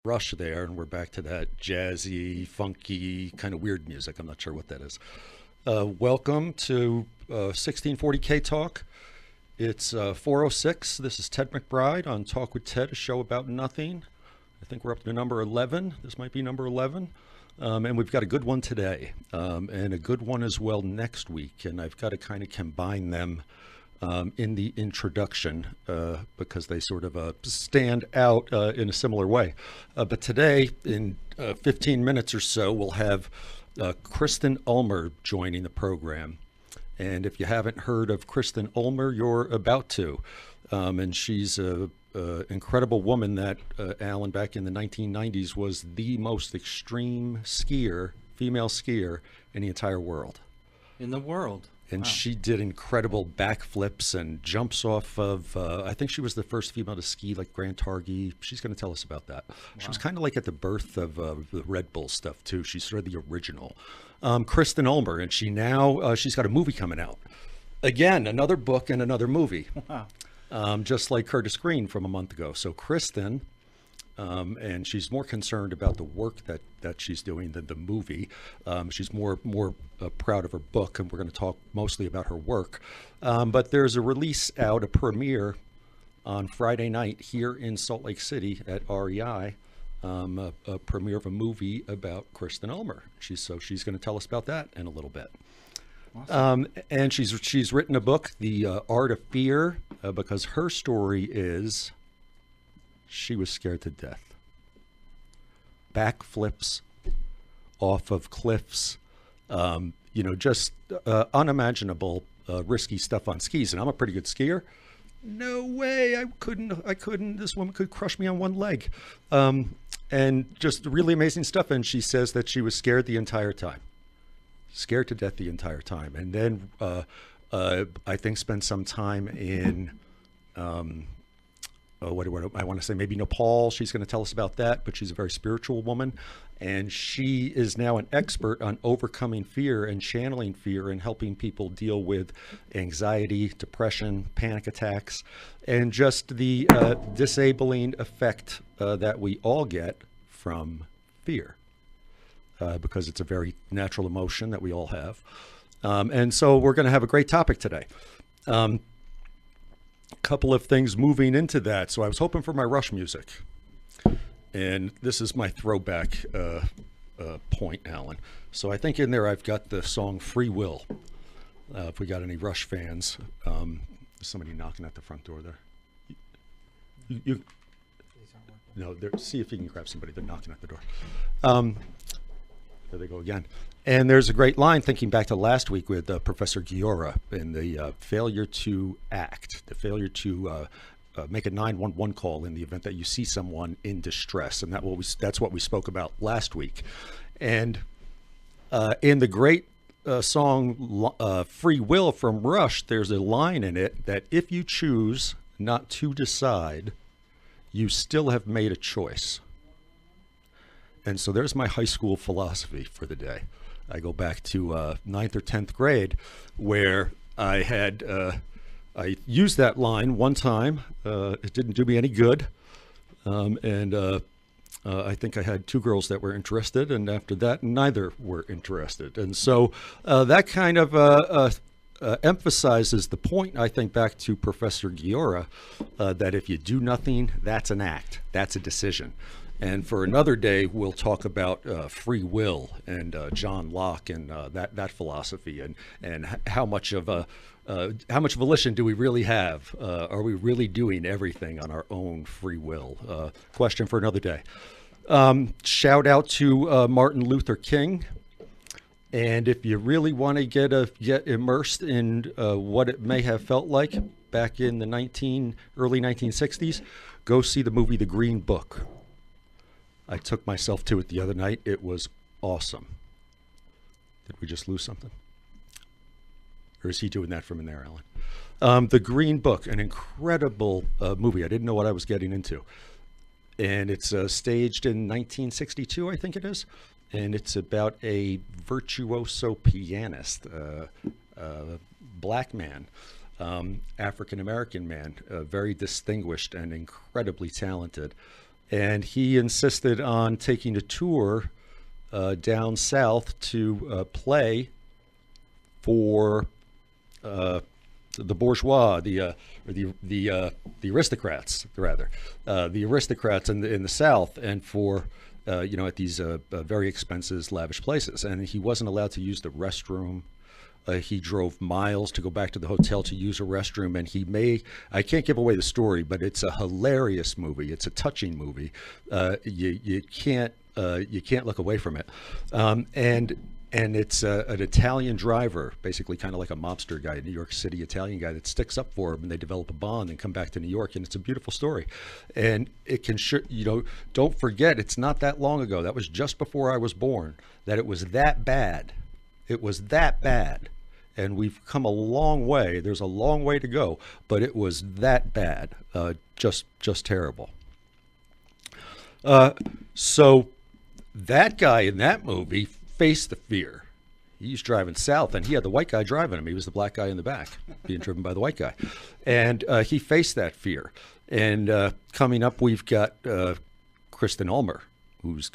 Rush there, and we're back to that jazzy, funky, kind of weird music. I'm not sure what that is. Welcome to 1640K Talk. It's 406. This is Ted McBride on Talk with Ted, a show about nothing. I think we're up to number 11. This might be number 11. And we've got a good one today, and a good one as well next week. And I've got to kind of combine them in the introduction because they sort of stand out in a similar way. But today, in 15 minutes or so, we'll have Kristen Ulmer joining the program. And if you haven't heard of Kristen Ulmer, you're about to. And she's an incredible woman that, Alan, back in the 1990s, was the most extreme skier, female skier, in the entire world. In the world. And Wow. she did incredible backflips and jumps off of, I think she was the first female to ski like Grand Targhee. She's going to tell us about that. Wow. She was kind of like at the birth of the Red Bull stuff too. She's sort of the original. Kristen Ulmer, and she's got a movie coming out. Again, another book and another movie. Wow. Just like Curtis Green from a month ago. So Kristen, and she's more concerned about the work that she's doing than the movie. She's more proud of her book, and we're going to talk mostly about her work. But there's a release out, a premiere on Friday night here in Salt Lake City at REI, a premiere of a movie about Kristen Ulmer. She's going to tell us about that in a little bit. Awesome. And she's written a book, The Art of Fear, because her story is she was scared to death. Backflips off of cliffs, just unimagineable, risky stuff on skis. And I'm a pretty good skier. No way, I couldn't, this woman could crush me on one leg. And just really amazing stuff. And she says that she was scared the entire time. Scared to death the entire time. And then I think spent some time in, what I want to say, maybe Nepal. She's going to tell us about that, but she's a very spiritual woman. And she is now an expert on overcoming fear and channeling fear and helping people deal with anxiety, depression, panic attacks, and just the disabling effect that we all get from fear. Because it's a very natural emotion that we all have. And so we're going to have a great topic today. Couple of things moving into that. So I was hoping for my Rush music. And this is my throwback point, Alan. So I think in there I've got the song Free Will. If we got any Rush fans. There's somebody knocking at the front door there. No, see if you can grab somebody. They're knocking at the door. There they go again. And there's a great line, thinking back to last week with Professor Giora in the failure to act, the failure to make a 911 call in the event that you see someone in distress. And that's what we spoke about last week. And in the great song Free Will from Rush, there's a line in it that if you choose not to decide, you still have made a choice. And so there's my high school philosophy for the day. I go back to 9th or 10th grade where I used that line one time. It didn't do me any good. I think I had two girls that were interested, and after that, neither were interested. And so that kind of emphasizes the point, I think, back to Professor Giora, that if you do nothing, that's an act, that's a decision. And for another day, we'll talk about free will and John Locke and that philosophy and how much of volition do we really have? Are we really doing everything on our own free will? Question for another day. Shout out to Martin Luther King. And if you really want to get immersed in what it may have felt like back in the early 1960s, go see the movie The Green Book. I took myself to it the other night. It was awesome. Did we just lose something? Or is he doing that from in there, Alan? The Green Book, an incredible movie. I didn't know what I was getting into. And it's staged in 1962, I think it is. And it's about a virtuoso pianist, black man, African-American man, very distinguished and incredibly talented. and he insisted on taking a tour down south to play for the bourgeois, the aristocrats, rather, the aristocrats in the South, and for at these very expensive, lavish places. And he wasn't allowed to use the restroom. He drove miles to go back to the hotel to use a restroom, and I can't give away the story, but it's a hilarious movie. It's a touching movie. You can't look away from it. And it's an Italian driver, basically kind of like a mobster guy, a New York City Italian guy that sticks up for him, and they develop a bond and come back to New York. And it's a beautiful story. And it can, don't forget, it's not that long ago. That was just before I was born, that it was that bad. It was that bad. And we've come a long way. There's a long way to go, but it was that bad. Just terrible. So that guy in that movie faced the fear. He's driving south, and he had the white guy driving him. He was the black guy in the back, being driven by the white guy. And he faced that fear. And coming up, we've got Kristen Ulmer, who's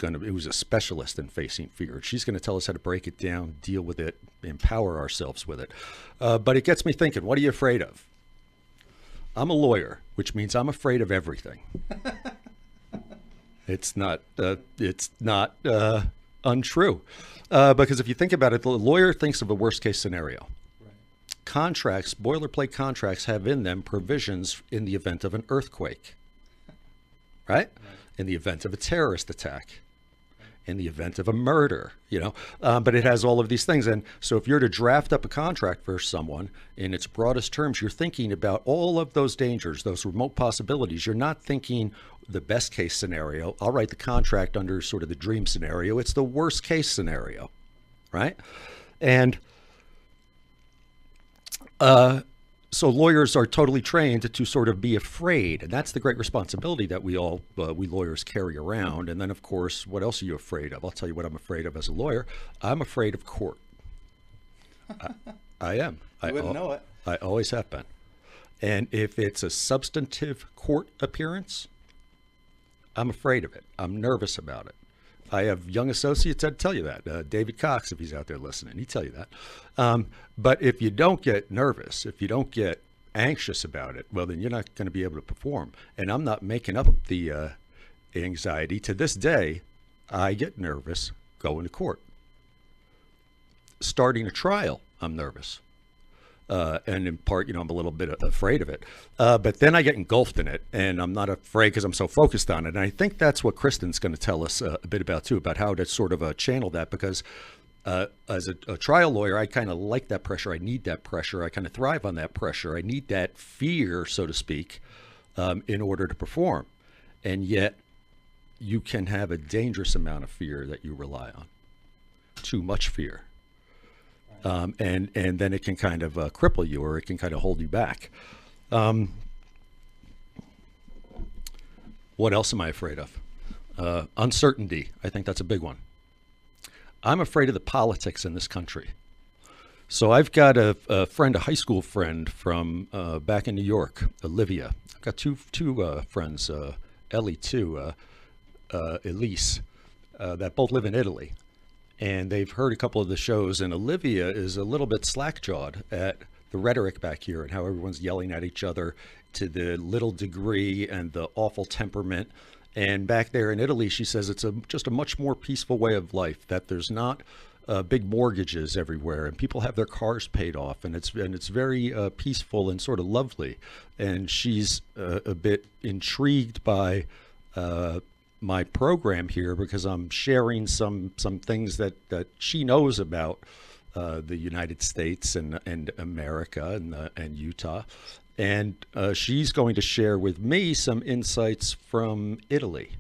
a specialist in facing fear. She's going to tell us how to break it down, deal with it, empower ourselves with it. But it gets me thinking, what are you afraid of? I'm a lawyer, which means I'm afraid of everything. It's not untrue. Because if you think about it, the lawyer thinks of a worst case scenario. Right. Contracts, boilerplate contracts, have in them provisions in the event of an earthquake, right? In the event of a terrorist attack, in the event of a murder, but it has all of these things. And so if you're to draft up a contract for someone in its broadest terms, you're thinking about all of those dangers, those remote possibilities. You're not thinking the best case scenario. I'll write the contract under sort of the dream scenario. It's the worst case scenario, right? And so lawyers are totally trained to sort of be afraid, and that's the great responsibility that we lawyers carry around. And then, of course, what else are you afraid of? I'll tell you what I'm afraid of as a lawyer. I'm afraid of court. I am. You wouldn't know it. I always have been. And if it's a substantive court appearance, I'm afraid of it. I'm nervous about it. I have young associates that tell you that. David Cox, if he's out there listening, he'd tell you that. But if you don't get nervous, if you don't get anxious about it, well, then you're not going to be able to perform. And I'm not making up the anxiety. To this day, I get nervous going to court. Starting a trial, I'm nervous. And in part, I'm a little bit afraid of it. But then I get engulfed in it, and I'm not afraid because I'm so focused on it. And I think that's what Kristen's going to tell us a bit about, too, about how to sort of channel that. Because as a trial lawyer, I kind of like that pressure. I need that pressure. I kind of thrive on that pressure. I need that fear, so to speak, in order to perform. And yet, you can have a dangerous amount of fear that you rely on. Too much fear. And then it can kind of cripple you, or it can kind of hold you back. What else am I afraid of? Uncertainty. I think that's a big one. I'm afraid of the politics in this country. So I've got a friend, a high school friend from back in New York, Olivia. I've got two friends, Ellie too, Elise, that both live in Italy. And they've heard a couple of the shows, and Olivia is a little bit slack-jawed at the rhetoric back here and how everyone's yelling at each other to the little degree and the awful temperament. And back there in Italy, she says it's just a much more peaceful way of life, that there's not big mortgages everywhere, and people have their cars paid off, and it's very peaceful and sort of lovely. And she's a bit intrigued by my program here, because I'm sharing some things that she knows about the United States and America and Utah, and she's going to share with me some insights from Italy.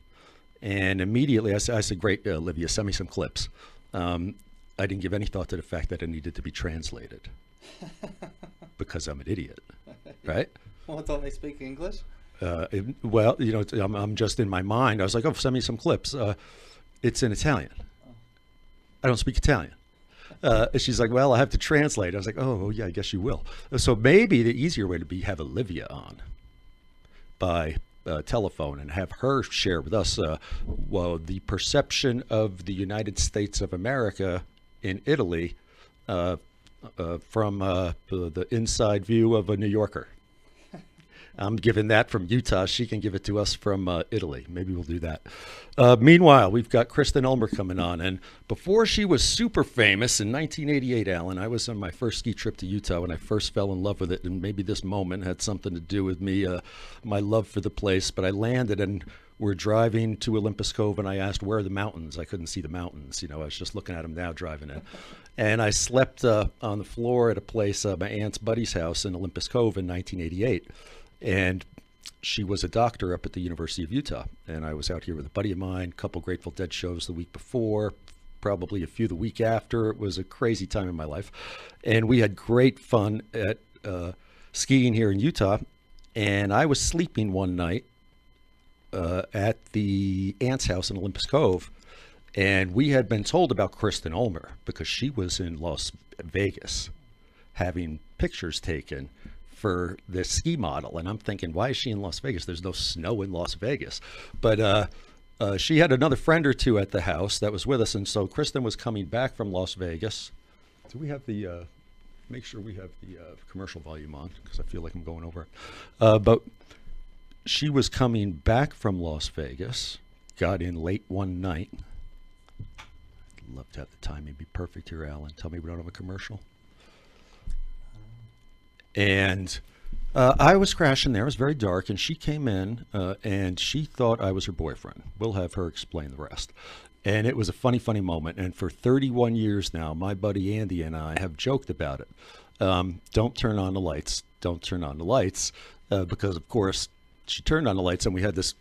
And immediately I said, great, Olivia, send me some clips. I didn't give any thought to the fact that it needed to be translated because I'm an idiot, right? Well, don't they speak English? Well, I'm just in my mind. I was like, oh, send me some clips. It's in Italian. I don't speak Italian. She's like, well, I have to translate. I was like, oh, yeah, I guess you will. So maybe the easier way to have Olivia on by telephone and have her share with us the perception of the United States of America in Italy from the inside view of a New Yorker. I'm giving that from Utah. She can give it to us from Italy. Maybe we'll do that. Meanwhile, we've got Kristen Ulmer coming on. And before she was super famous in 1988, Alan, I was on my first ski trip to Utah when I first fell in love with it. And maybe this moment had something to do with me, my love for the place. But I landed and we're driving to Olympus Cove, and I asked, where are the mountains? I couldn't see the mountains. I was just looking at them now driving in. And I slept on the floor at a place, my aunt's buddy's house in Olympus Cove in 1988. And she was a doctor up at the University of Utah. And I was out here with a buddy of mine, a couple Grateful Dead shows the week before, probably a few the week after. It was a crazy time in my life. And we had great fun at skiing here in Utah. And I was sleeping one night at the aunt's house in Olympus Cove. And we had been told about Kristen Ulmer because she was in Las Vegas having pictures taken for this ski model. And I'm thinking, why is she in Las Vegas? There's no snow in Las Vegas. But she had another friend or two at the house that was with us. And so Kristen was coming back from Las Vegas. Do we have the, make sure we have the commercial volume on because I feel like I'm going over it. But she was coming back from Las Vegas, got in late one night. I'd love to have the timing be perfect here, Alan. Tell me we don't have a commercial. And I was crashing there. It was very dark, and she came in, and she thought I was her boyfriend. We'll have her explain the rest. And it was a funny, funny moment. And for 31 years now, my buddy Andy and I have joked about it. Don't turn on the lights. Don't turn on the lights. Because, of course, she turned on the lights, and we had this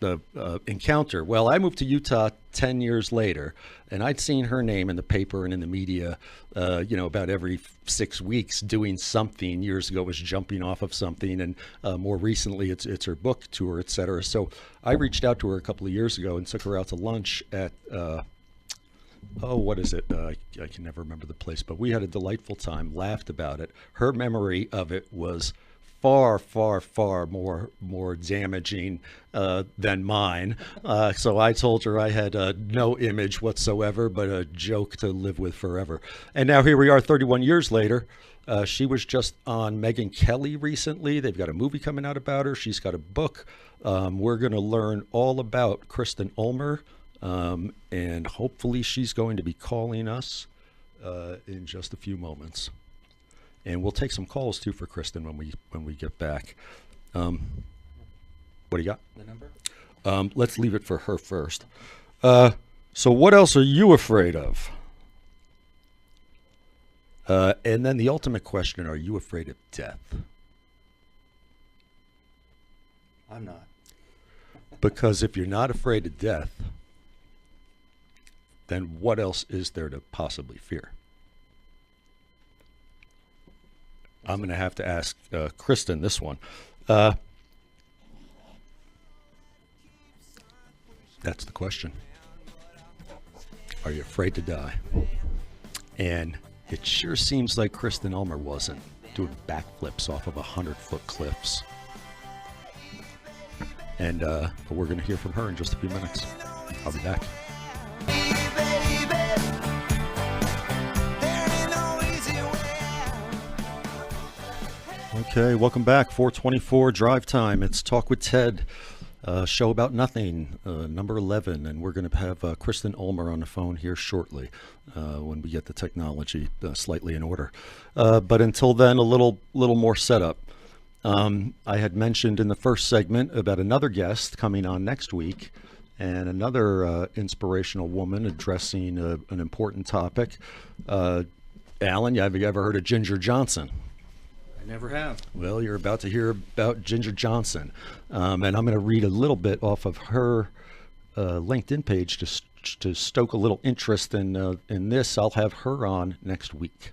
encounter. Well, I moved to Utah 10 years later, and I'd seen her name in the paper and in the media, about every 6 weeks doing something. Years ago, it was jumping off of something, and more recently, it's her book tour, et cetera. So I reached out to her a couple of years ago and took her out to lunch at, what is it? I can never remember the place, but we had a delightful time, laughed about it. Her memory of it was far, far, far more damaging than mine. So I told her I had no image whatsoever, but a joke to live with forever. And now here we are 31 years later. She was just on Megyn Kelly recently. They've got a movie coming out about her. She's got a book. We're going to learn all about Kristen Ulmer, and hopefully she's going to be calling us in just a few moments. And we'll take some calls too for Kristen when we get back. What do you got? The number? Let's leave it for her first. So what else are you afraid of? And then the ultimate question, are you afraid of death? I'm not. Because if you're not afraid of death, then what else is there to possibly fear? I'm going to have to ask Kristen this one. That's the question. Are you afraid to die? And it sure seems like Kristen Ulmer wasn't doing backflips off of 100-foot cliffs. And we're going to hear from her in just a few minutes. I'll be back. Okay, welcome back. 424 Drive Time. It's Talk with Ted, show about nothing, number 11. And we're going to have Kristen Ulmer on the phone here shortly when we get the technology slightly in order. But until then, a little more setup. I had mentioned in the first segment about another guest coming on next week and another inspirational woman addressing an important topic. Alan, have you ever heard of Ginger Johnson? Never have. Well, you're about to hear about Ginger Johnson. And I'm going to read a little bit off of her LinkedIn page to stoke a little interest in this. I'll have her on next week.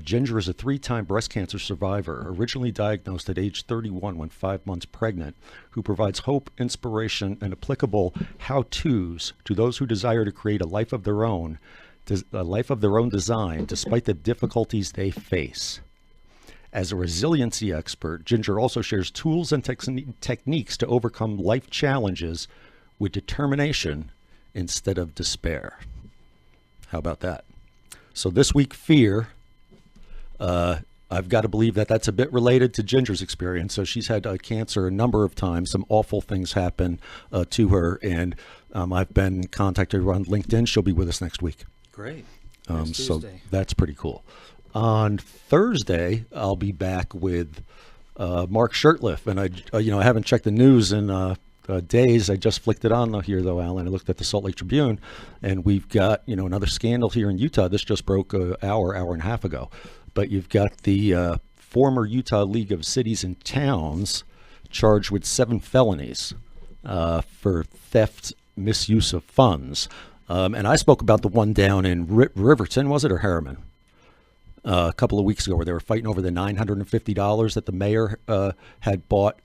Ginger is a 3-time breast cancer survivor, originally diagnosed at age 31 when 5 months pregnant, who provides hope, inspiration, and applicable how-tos to those who desire to create a life of their own design despite the difficulties they face. As a resiliency expert, Ginger also shares tools and techniques to overcome life challenges with determination instead of despair. How about that? So this week, fear. I've got to believe that that's a bit related to Ginger's experience. So she's had cancer a number of times. Some awful things happen to her, and I've been contacted her on LinkedIn. She'll be with us next week. Great. So that's pretty cool. On Thursday, I'll be back with Mark Shurtleff, and I haven't checked the news in days. I just flicked it on here, though, Alan. I looked at the Salt Lake Tribune, and we've got another scandal here in Utah. This just broke an hour and a half ago. But you've got the former Utah League of Cities and Towns charged with 7 felonies for theft, misuse of funds. And I spoke about the one down in Riverton, was it, or Harriman? A couple of weeks ago, where they were fighting over the $950 that the mayor had bought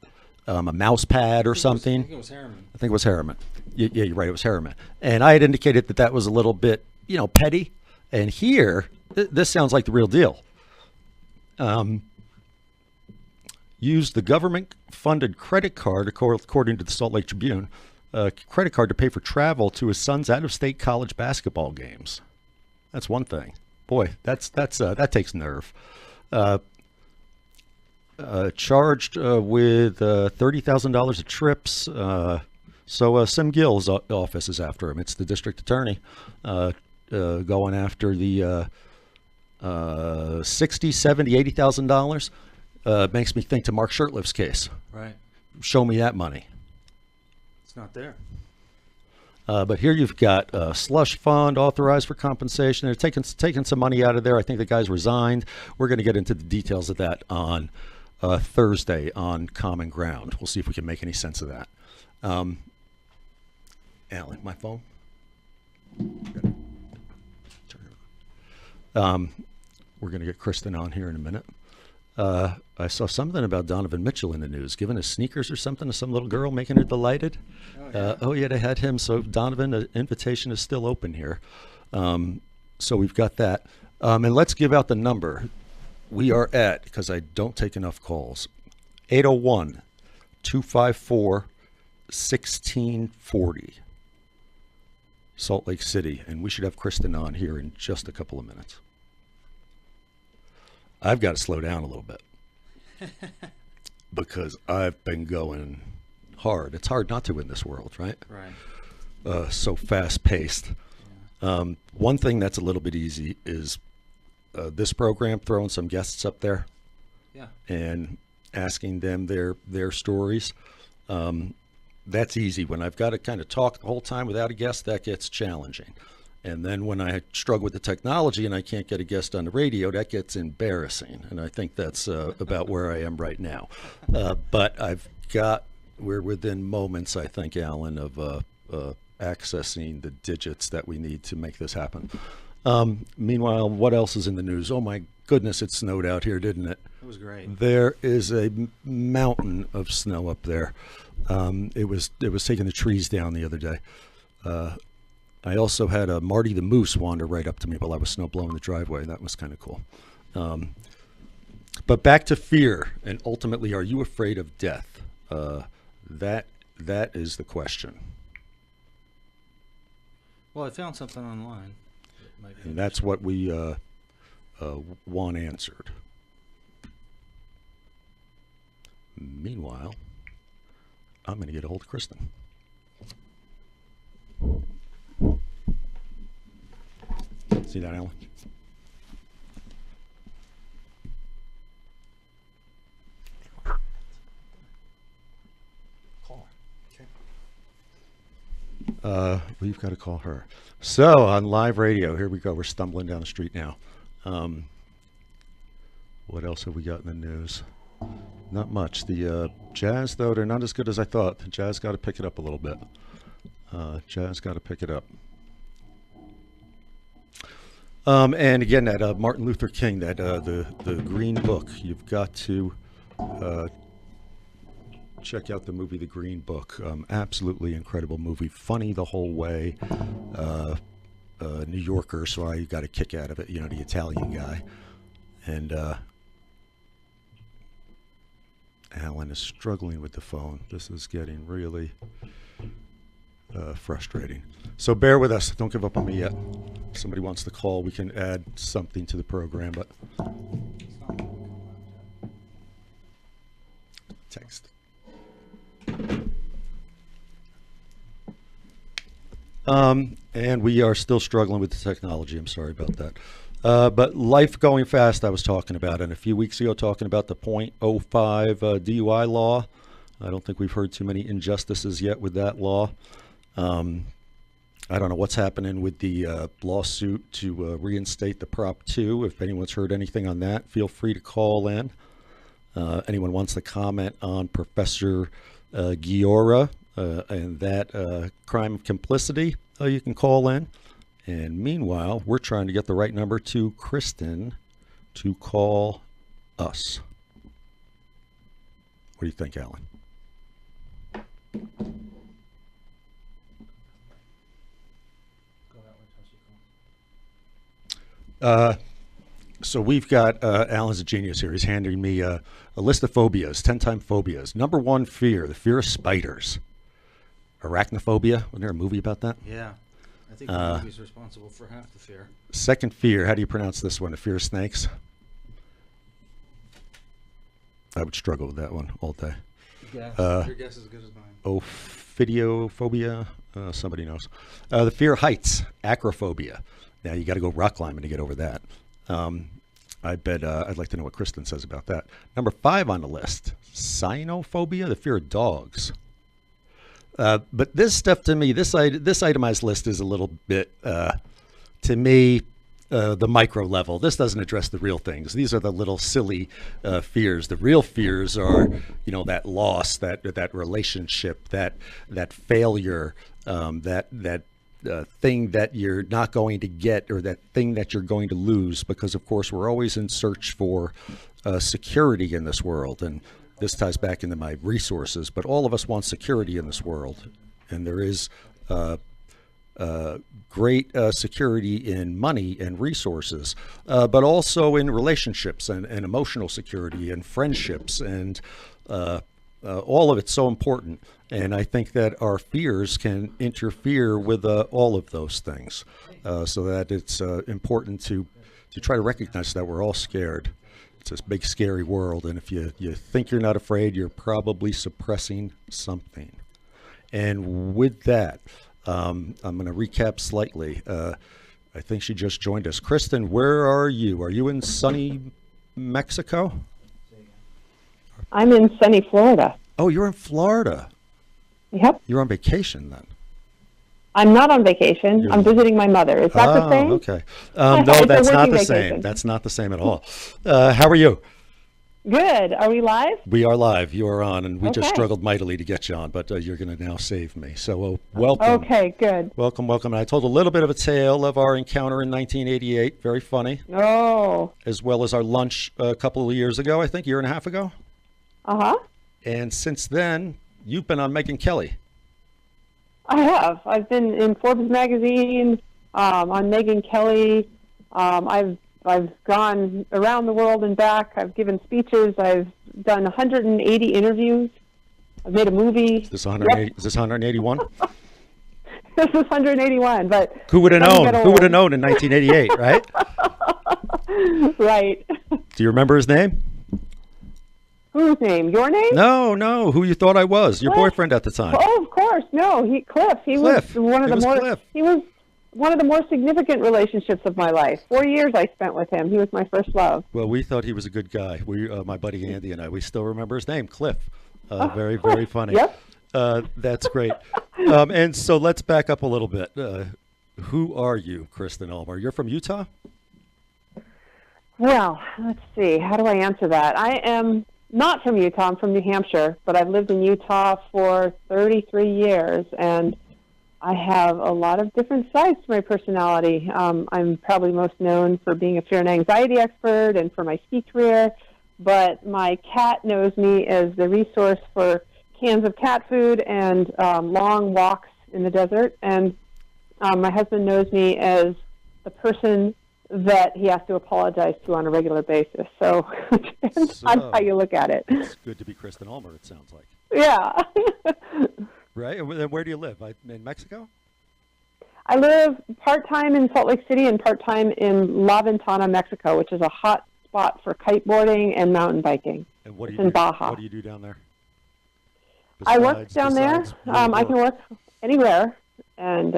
a mouse pad or something. I think it was Harriman. I think it was Harriman. Yeah, you're right. It was Harriman. And I had indicated that that was a little bit, petty. And here, this sounds like the real deal. Used the government-funded credit card, according to the Salt Lake Tribune, credit card to pay for travel to his son's out-of-state college basketball games. That's one thing. Boy, that takes nerve. Charged with $30,000 of trips. So Sim Gill's office is after him. It's the district attorney going after the $60,000, $70,000, $80,000. Makes me think to Mark Shurtleff's case. Right. Show me that money. It's not there. But here you've got a slush fund authorized for compensation. They're taking some money out of there. I think the guy's resigned. We're going to get into the details of that on Thursday on Common Ground. We'll see if we can make any sense of that. Alan, my phone? We're going to get Kristen on here in a minute. I saw something about Donovan Mitchell in the news, giving his sneakers or something to some little girl, making her delighted. Yeah, they had him. So Donovan, the invitation is still open here. So we've got that. And let's give out the number. We are at, because I don't take enough calls, 801-254-1640. Salt Lake City. And we should have Kristen on here in just a couple of minutes. I've got to slow down a little bit because I've been going hard. It's hard not to in this world, right? Right. So fast-paced. Yeah. One thing that's a little bit easy is this program, throwing some guests up there, and asking them their stories. That's easy. When I've got to kind of talk the whole time without a guest, that gets challenging. And then when I struggle with the technology and I can't get a guest on the radio, that gets embarrassing. And I think that's about where I am right now. But we're within moments, I think, Alan, of accessing the digits that we need to make this happen. Meanwhile, what else is in the news? Oh my goodness, it snowed out here, didn't it? It was great. There is a mountain of snow up there. It was taking the trees down the other day. I also had a Marty the Moose wander right up to me while I was snow blowing the driveway. That was kind of cool. But back to fear, and ultimately, are you afraid of death? That is the question. Well, I found something online. And that's what we want answered. Meanwhile, I'm going to get a hold of Kristen. See that, Alan? Call her. Okay. We've got to call her. So on live radio, here we go. We're stumbling down the street now. What else have we got in the news? Not much. The Jazz, though, they're not as good as I thought. The Jazz got to pick it up a little bit. Jazz got to pick it up. And again, that Martin Luther King, that the Green Book, you've got to check out the movie The Green Book. Absolutely incredible movie. Funny the whole way. New Yorker, so I got a kick out of it. The Italian guy. And Alan is struggling with the phone. This is getting really frustrating. So bear with us. Don't give up on me yet. If somebody wants to call, we can add something to the program, but text. And we are still struggling with the technology. I'm sorry about that. But life going fast, I was talking about, and a few weeks ago talking about the .05 DUI law. I don't think we've heard too many injustices yet with that law. I don't know what's happening with the lawsuit to reinstate the Prop 2. If anyone's heard anything on that, feel free to call in. Anyone wants to comment on Professor Giora and that crime of complicity, you can call in. And meanwhile, we're trying to get the right number to Kristen to call us. What do you think, Alan? So we've got Alan's a genius here. He's handing me a list of phobias, 10-time phobias. Number 1 fear, the fear of spiders. Arachnophobia. Wasn't there a movie about that? Yeah. I think the movie's responsible for half the fear. Second fear, how do you pronounce this one? The fear of snakes? I would struggle with that one all day. Your guess is as good as mine. Ophidiophobia, somebody knows. The fear of heights, acrophobia. Now you got to go rock climbing to get over that. I bet I'd like to know what Kristen says about that. Number 5 on the list, cynophobia, the fear of dogs. But this stuff to me, this itemized list is a little bit, to me, the micro level. This doesn't address the real things. These are the little silly fears. The real fears are, that loss, that relationship, that failure, that thing that you're not going to get, or that thing that you're going to lose, because of course we're always in search for security in this world. And this ties back into my resources, but all of us want security in this world. And there is great security in money and resources, but also in relationships and emotional security and friendships, and all of it's so important. And I think that our fears can interfere with all of those things, so that it's important to try to recognize that we're all scared. It's this big, scary world, and if you think you're not afraid, you're probably suppressing something. And with that, I'm going to recap slightly. I think she just joined us. Kristen, where are you? Are you in sunny Mexico? I'm in sunny Florida. Oh, you're in Florida. Yep. You're on vacation then. I'm not on vacation. I'm visiting my mother. Is that the same? Okay. No, that's not the same. That's not the same at all. How are you? Good. Are we live? We are live. You are on, and we just Okay. struggled mightily to get you on, but you're going to now save me. So welcome. Okay, good. Welcome. And I told a little bit of a tale of our encounter in 1988. Very funny. Oh. As well as our lunch a couple of years ago, I think, year and a half ago. Uh-huh. And since then, you've been on Megyn Kelly. I have. I've been in Forbes magazine, on Megyn Kelly. I've gone around the world and back. I've given speeches. I've done 180 interviews. I've made a movie. Is this 180? Is this 181? This is 181, but Who would have known? Who would have known in 1988, right? Right. Do you remember his name? Whose name? Your name? No. Who you thought I was? Your Cliff. boyfriend at the time. Oh, of course. No, Cliff. He Cliff. was one of It the was more. Cliff. He was one of the more significant relationships of my life. 4 years I spent with him. He was my first love. Well, we thought he was a good guy. My buddy Andy and I, we still remember his name, Cliff. Very, very funny. Yep. That's great. And so let's back up a little bit. Who are you, Kristen Ulmer? You're from Utah? Well, let's see. How do I answer that? I am not from Utah. I'm from New Hampshire, but I've lived in Utah for 33 years, and I have a lot of different sides to my personality. I'm probably most known for being a fear and anxiety expert and for my ski career, but my cat knows me as the resource for cans of cat food and long walks in the desert, and my husband knows me as the person that he has to apologize to on a regular basis. So it depends on how you look at it. It's good to be Kristen Ulmer, it sounds like. Yeah. Right? And then where do you live? In Mexico? I live part-time in Salt Lake City and part-time in La Ventana, Mexico, which is a hot spot for kiteboarding and mountain biking. And what do you in do? Baja. What do you do down there? I work down there. I can work anywhere. And,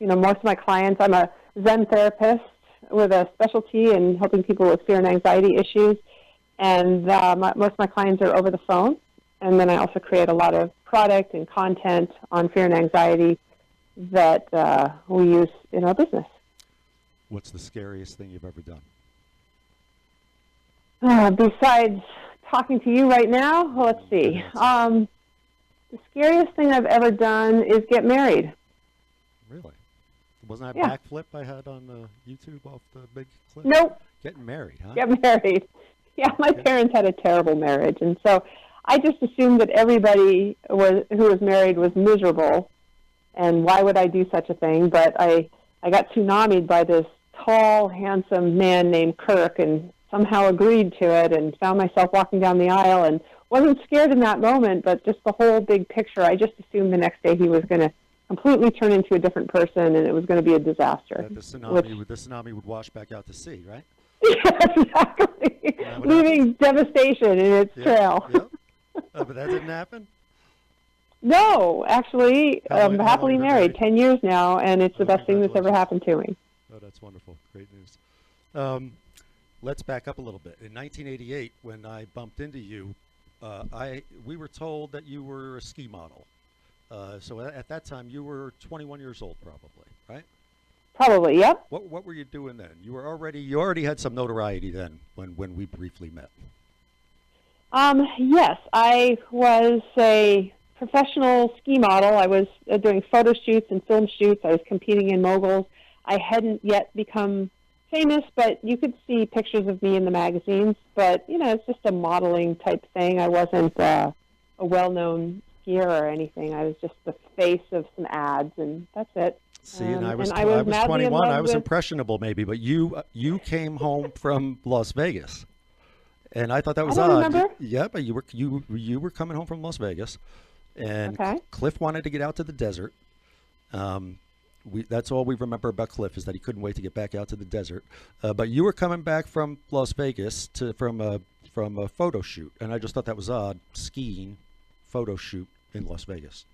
most of my clients, I'm a Zen therapist with a specialty in helping people with fear and anxiety issues. And most of my clients are over the phone. And then I also create a lot of product and content on fear and anxiety that we use in our business. What's the scariest thing you've ever done? Besides talking to you right now, let's see. The scariest thing I've ever done is get married. Really? Wasn't that a backflip I had on YouTube off the big cliff? Nope. Getting married, huh? Get married. Yeah, my parents had a terrible marriage, and so I just assumed that everybody who was married was miserable, and why would I do such a thing? But I got tsunamied by this tall, handsome man named Kirk, and somehow agreed to it, and found myself walking down the aisle, and wasn't scared in that moment, but just the whole big picture. I just assumed the next day he was going to completely turn into a different person, and it was going to be a disaster. That the tsunami would wash back out to sea, right? Yeah, exactly. Leaving devastation in its trail. Yep. But that didn't happen? No, actually, I'm happily married, married? 10 years now, and it's the best thing that's ever happened to me. Oh, that's wonderful. Great news. Let's back up a little bit. In 1988, when I bumped into you, we were told that you were a ski model. So at that time, you were 21 years old, probably, right? Probably, yep. What were you doing then? You already had some notoriety then when we briefly met. Yes, I was a professional ski model. I was doing photo shoots and film shoots. I was competing in moguls. I hadn't yet become famous, but you could see pictures of me in the magazines. But, it's just a modeling type thing. I wasn't a well-known skier or anything. I was just the face of some ads, and that's it. See, and I was 21. I was impressionable, maybe, but you came home from Las Vegas, and I thought that was odd. Remember? Yeah, but you were coming home from Las Vegas, and Cliff wanted to get out to the desert. That's all we remember about Cliff, is that he couldn't wait to get back out to the desert. But you were coming back from Las Vegas from a photo shoot, and I just thought that was odd, skiing photo shoot in Las Vegas.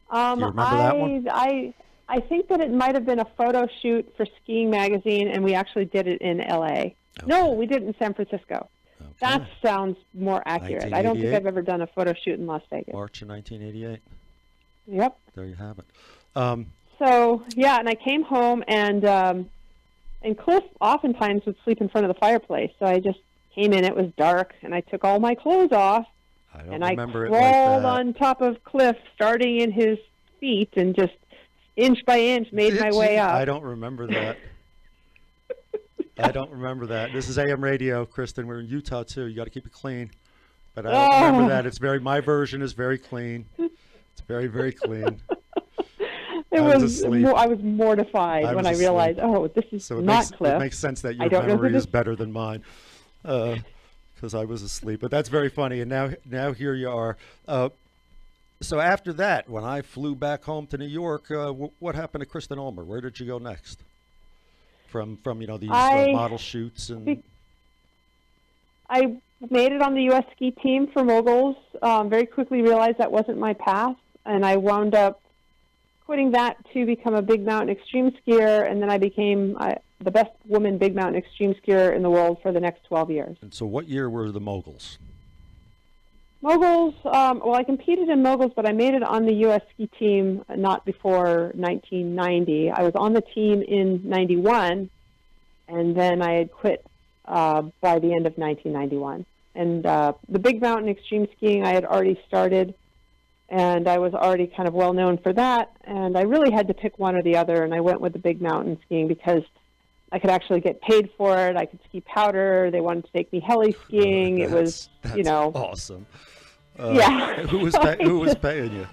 Do you remember that one? I think that it might have been a photo shoot for Skiing Magazine, and we actually did it in L.A. Okay. No, we did it in San Francisco. Okay. That sounds more accurate. I don't think I've ever done a photo shoot in Las Vegas. March of 1988. Yep. There you have it. So, yeah, and I came home, and Cliff oftentimes would sleep in front of the fireplace, so I just came in. It was dark, and I took all my clothes off. I crawled on top of Cliff, starting in his feet, and just inch by inch made my way up. I don't remember that. I don't remember that. This is AM radio, Kristen. We're in Utah too. You got to keep it clean. But I don't remember that. My version is very clean. It's very, very clean. I was mortified when I realized, this is not Cliff. It makes sense that your memory is better than mine. Because I was asleep, but that's very funny. And now here you are. So after that, when I flew back home to New York, what happened to Kristen Ulmer? Where did you go next? From these model shoots and. I made it on the U.S. ski team for moguls. Very quickly realized that wasn't my path, and I wound up quitting that to become a big mountain extreme skier, and then I became the best woman big mountain extreme skier in the world for the next 12 years. And so what year were the moguls? Moguls, I competed in moguls, but I made it on the U.S. ski team not before 1990. I was on the team in 91, and then I had quit by the end of 1991. And the big mountain extreme skiing I had already started, and I was already kind of well known for that, and I really had to pick one or the other, and I went with the big mountain skiing because I could actually get paid for it. I could ski powder. They wanted to take me heli skiing. That's awesome. Yeah. Who was paying you?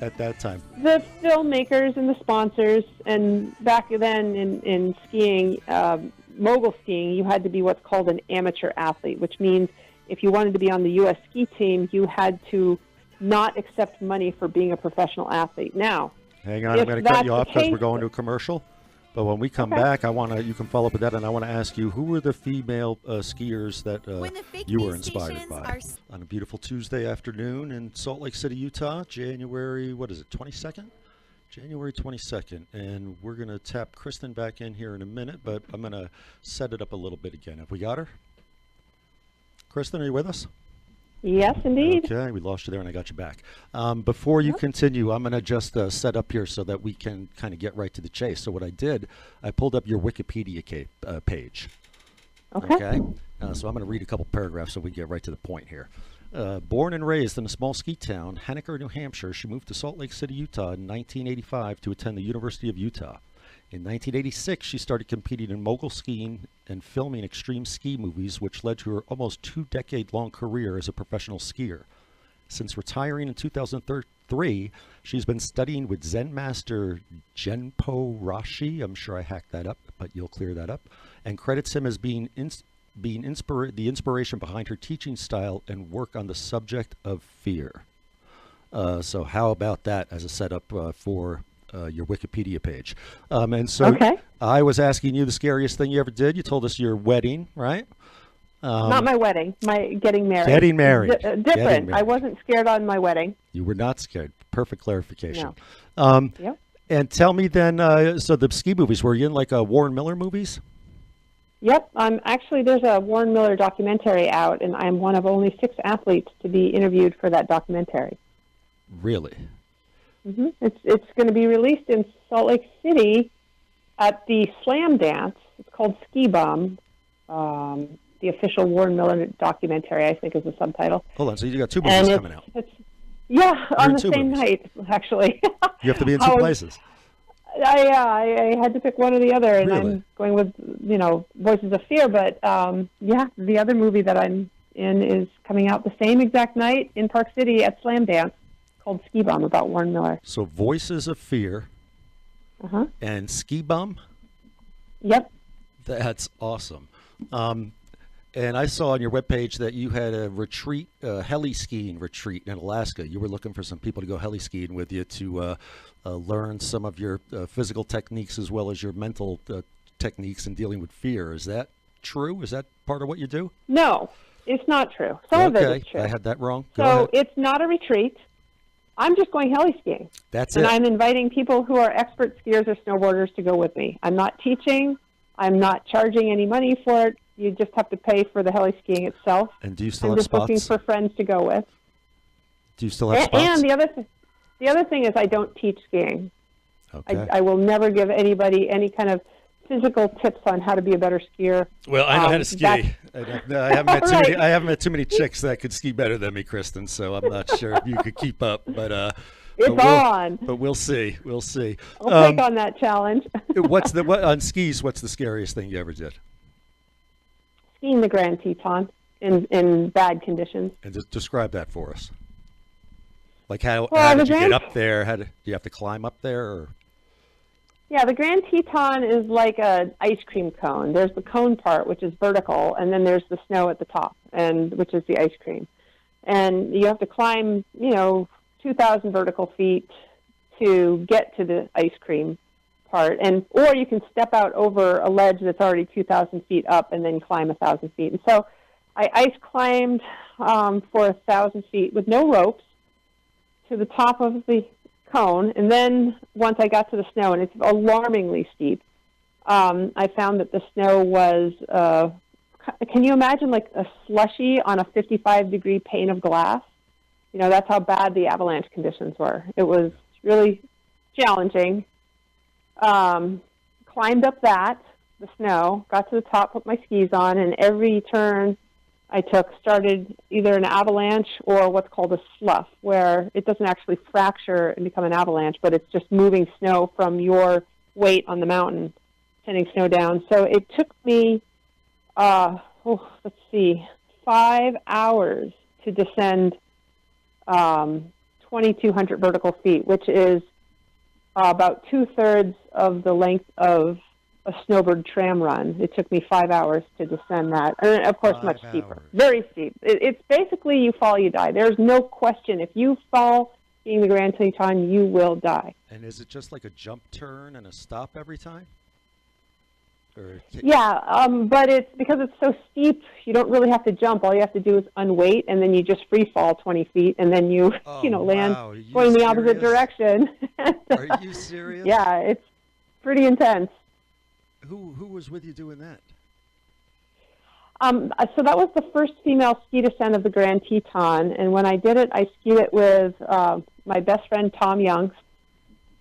at that time? The filmmakers and the sponsors, and back then in skiing, mogul skiing, you had to be what's called an amateur athlete, which means if you wanted to be on the U.S. ski team, you had to not accept money for being a professional athlete. Now, hang on, I'm going to cut you off because we're going to a commercial. But when we come back, you can follow up with that, and I want to ask you, who were the female skiers that you were inspired by? On a beautiful Tuesday afternoon in Salt Lake City, Utah, January, 22nd? January 22nd, and we're going to tap Kristen back in here in a minute, but I'm going to set it up a little bit again. Have we got her? Kristen, are you with us? Yes, indeed. Okay, we lost you there and I got you back. Before you continue, I'm going to just set up here so that we can kind of get right to the chase. So what I did, I pulled up your Wikipedia page. Okay. So I'm going to read a couple paragraphs so we get right to the point here. Born and raised in a small ski town, Henniker, New Hampshire, she moved to Salt Lake City, Utah in 1985 to attend the University of Utah. In 1986, she started competing in mogul skiing and filming extreme ski movies, which led to her almost 2-decade-long career as a professional skier. Since retiring in 2003, she's been studying with Zen master Genpo Rashi. I'm sure I hacked that up, but you'll clear that up. And credits him as being the inspiration behind her teaching style and work on the subject of fear. So how about that as a setup for your Wikipedia page? And so I was asking you the scariest thing you ever did. You told us your wedding, right? Not my wedding, my getting married. Getting married. Different. Getting married. I wasn't scared on my wedding. You were not scared. Perfect clarification. No. Yep. And tell me then, so the ski movies, were you in like Warren Miller movies? Yep. Actually, there's a Warren Miller documentary out, and I'm one of only 6 athletes to be interviewed for that documentary. Really? Mm-hmm. It's going to be released in Salt Lake City at the Slam Dance. It's called Ski Bum. The official Warren Miller documentary, I think, is the subtitle. Hold on, so you got 2 movies coming out. Yeah, on the same night, actually. You have to be in 2 places. I had to pick one or the other, and Really? I'm going with, Voices of Fear. But, the other movie that I'm in is coming out the same exact night in Park City at Slam Dance, called Ski Bum, about Warren Miller. So Voices of Fear and Ski Bum? Yep. That's awesome. And I saw on your webpage that you had a retreat, heli skiing retreat in Alaska. You were looking for some people to go heli skiing with you to learn some of your physical techniques as well as your mental techniques in dealing with fear. Is that true? Is that part of what you do? No, it's not true. Some of it is true. I had that wrong. So it's not a retreat. I'm just going heli skiing. That's it. And it. I'm inviting people who are expert skiers or snowboarders to go with me. I'm not teaching. I'm not charging any money for it. You just have to pay for the heli skiing itself. And do you still I'm have just spots? looking for friends to go with. Do you still have spots? And the other thing is I don't teach skiing. Okay. I will never give anybody any kind of physical tips on how to be a better skier. Well, I know how to ski. I haven't met too many chicks that could ski better than me, Kristen. So I'm not sure if you could keep up. But But we'll see. We'll see. I'll take on that challenge. On skis? What's the scariest thing you ever did? Skiing the Grand Teton in bad conditions. And just describe that for us. Like how did you get up there? Do you have to climb up there? Or? Yeah, the Grand Teton is like an ice cream cone. There's the cone part, which is vertical, and then there's the snow at the top, which is the ice cream. And you have to climb, 2,000 vertical feet to get to the ice cream part, or you can step out over a ledge that's already 2,000 feet up and then climb 1,000 feet. And so I ice climbed for 1,000 feet with no ropes to the top of the cone, and then once I got to the snow, and it's alarmingly steep, I found that the snow was, can you imagine like a slushy on a 55-degree pane of glass? That's how bad the avalanche conditions were. It was really challenging. Climbed up the snow, got to the top, put my skis on, and every turn I took started either an avalanche or what's called a slough, where it doesn't actually fracture and become an avalanche, but it's just moving snow from your weight on the mountain, sending snow down. So it took me, 5 hours to descend 2,200 vertical feet, which is about 2/3 of the length of a snowbird tram run. It took me 5 hours to descend that. And of course, much steeper. Very steep. It's basically you fall, you die. There's no question. If you fall skiing the Grand Teton, you will die. And is it just like a jump turn and a stop every time? Yeah, but it's because it's so steep, you don't really have to jump. All you have to do is unweight, and then you just free fall 20 feet, and then you, land going the opposite direction. Are you serious? Yeah, it's pretty intense. Who was with you doing that? So that was the first female ski descent of the Grand Teton, and when I did it, I skied it with my best friend Tom Youngs,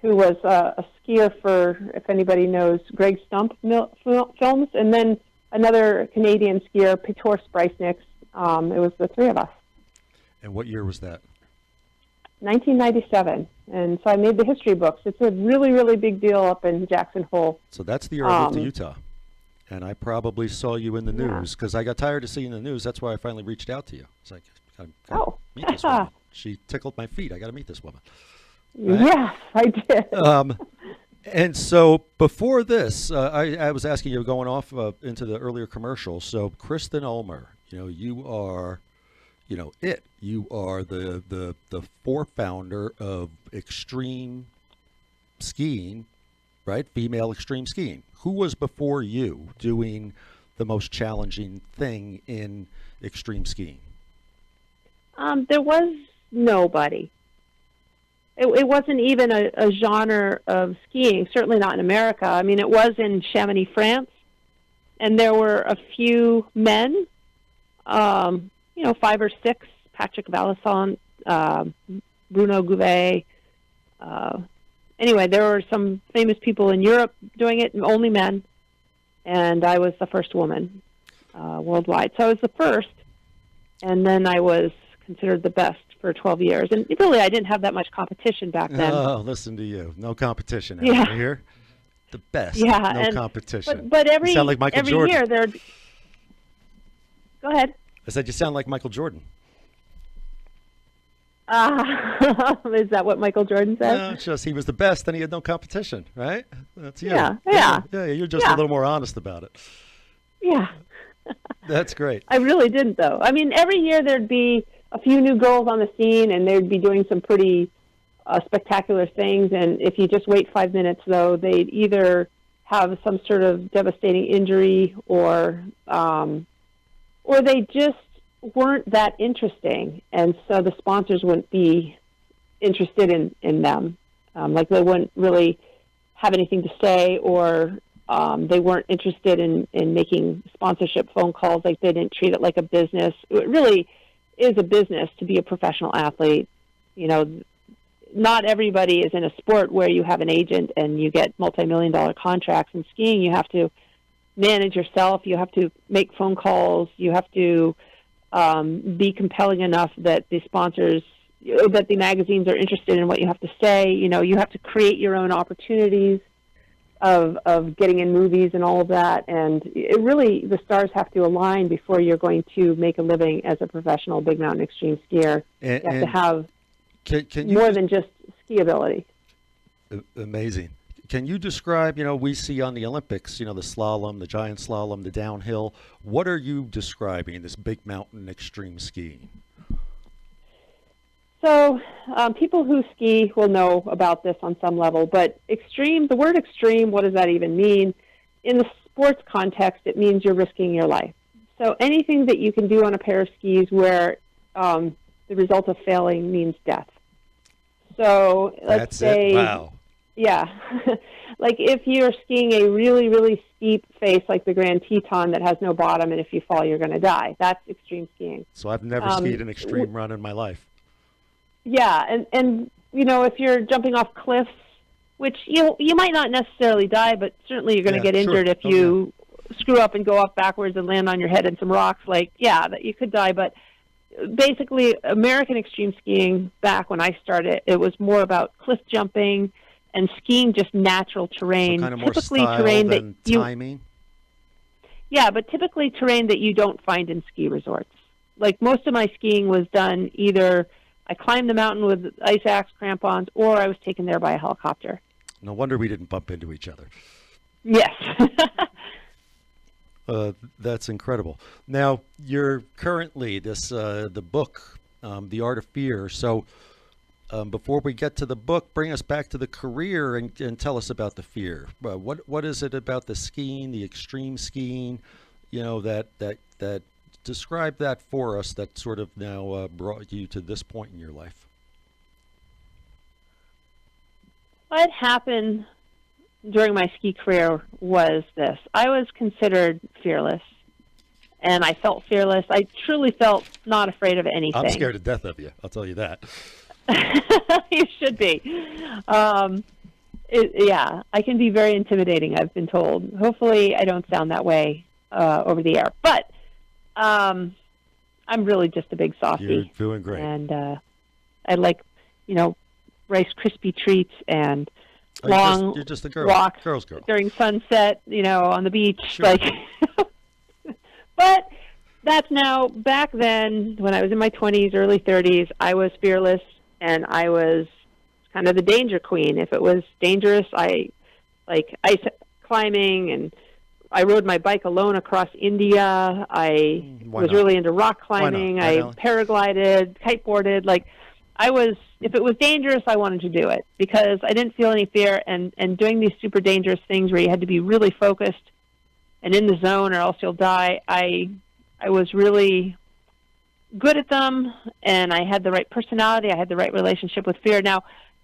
who was a skier for, if anybody knows, Greg Stump films, and then another Canadian skier, Petor Spreisniks. It was the three of us. And what year was that? 1997. And so I made the history books. It's a really, really big deal up in Jackson Hole. So that's the year I moved to Utah. And I probably saw you in the news because I got tired of seeing the news. That's why I finally reached out to you. It's like, I gotta meet this woman. She tickled my feet. I got to meet this woman. Right? Yes, I did. And so before this, I was asking you, going off into the earlier commercial. So Kristen Ulmer, you are, you are the founder of extreme skiing, right? Female extreme skiing. Who was before you doing the most challenging thing in extreme skiing? There was nobody. It wasn't even a genre of skiing, certainly not in America. I mean, it was in Chamonix, France, and there were a few men, 5 or 6, Patrick Vallisson, Bruno Gouvet. Anyway, there were some famous people in Europe doing it, only men, and I was the first woman worldwide. So I was the first, and then I was considered the best for 12 years. And really, I didn't have that much competition back then. Oh, listen to you. No competition out here. The best. Yeah. No competition. But every, you sound like Michael every Jordan. year there'd be... Go ahead. I said you sound like Michael Jordan. Is that what Michael Jordan said? No, it's just he was the best and he had no competition, right? That's you. Yeah. You're just a little more honest about it. Yeah. That's great. I really didn't, though. I mean, every year there'd be a few new girls on the scene, and they'd be doing some pretty spectacular things. And if you just wait 5 minutes, though, they'd either have some sort of devastating injury, or they just weren't that interesting, and so the sponsors wouldn't be interested in them. Like they wouldn't really have anything to say, or they weren't interested in making sponsorship phone calls. Like they didn't treat it like a business. It really is a business to be a professional athlete. Not everybody is in a sport where you have an agent and you get multi-million-dollar contracts. In skiing, you have to manage yourself. You have to make phone calls. You have to be compelling enough that the sponsors, that the magazines are interested in what you have to say. You have to create your own opportunities of getting in movies and all of that. And it really, the stars have to align before you're going to make a living as a professional big mountain extreme skier. You have to have more than just ski ability. Amazing. Can you describe, we see on the Olympics, the slalom, the giant slalom, the downhill. What are you describing in this big mountain extreme skiing? So people who ski will know about this on some level, but extreme, the word extreme, what does that even mean? In the sports context, it means you're risking your life. So anything that you can do on a pair of skis where the result of failing means death. So let's say... Wow. Yeah. Like if you're skiing a really, really steep face like the Grand Teton that has no bottom, and if you fall, you're going to die. That's extreme skiing. So I've never skied an extreme run in my life. Yeah, and if you're jumping off cliffs, which you might not necessarily die, but certainly you're going to get injured if you screw up and go off backwards and land on your head in some rocks. That you could die. But basically, American extreme skiing, back when I started, it was more about cliff jumping and skiing just natural terrain. So kind of more typically style terrain than that timing? Yeah, but typically terrain that you don't find in ski resorts. Like most of my skiing was done either I climbed the mountain with ice axe crampons, or I was taken there by a helicopter. No wonder we didn't bump into each other. Yes. That's incredible. Now, you're currently the book, The Art of Fear. So before we get to the book, bring us back to the career and tell us about the fear. What is it about the skiing, the extreme skiing, that describe that for us that sort of now brought you to this point in your life? What happened during my ski career was this. I was considered fearless, and I felt fearless. I truly felt not afraid of anything. I'm scared to death of you, I'll tell you that. You should be. Yeah, I can be very intimidating, I've been told. Hopefully I don't sound that way over the air. But I'm really just a big softie. You're doing great. And I like, Rice Krispie treats and long you're just a girl. walks Girl's girl. during sunset, on the beach. Sure. But that's now. Back then, when I was in my 20s, early 30s, I was fearless, and I was kind of the danger queen. If it was dangerous, I like ice climbing, and I rode my bike alone across India. I was really into rock climbing. I paraglided, kiteboarded. If it was dangerous, I wanted to do it because I didn't feel any fear. And doing these super dangerous things where you had to be really focused and in the zone or else you'll die, I was really good at them, and I had the right personality. I had the right relationship with fear. Now,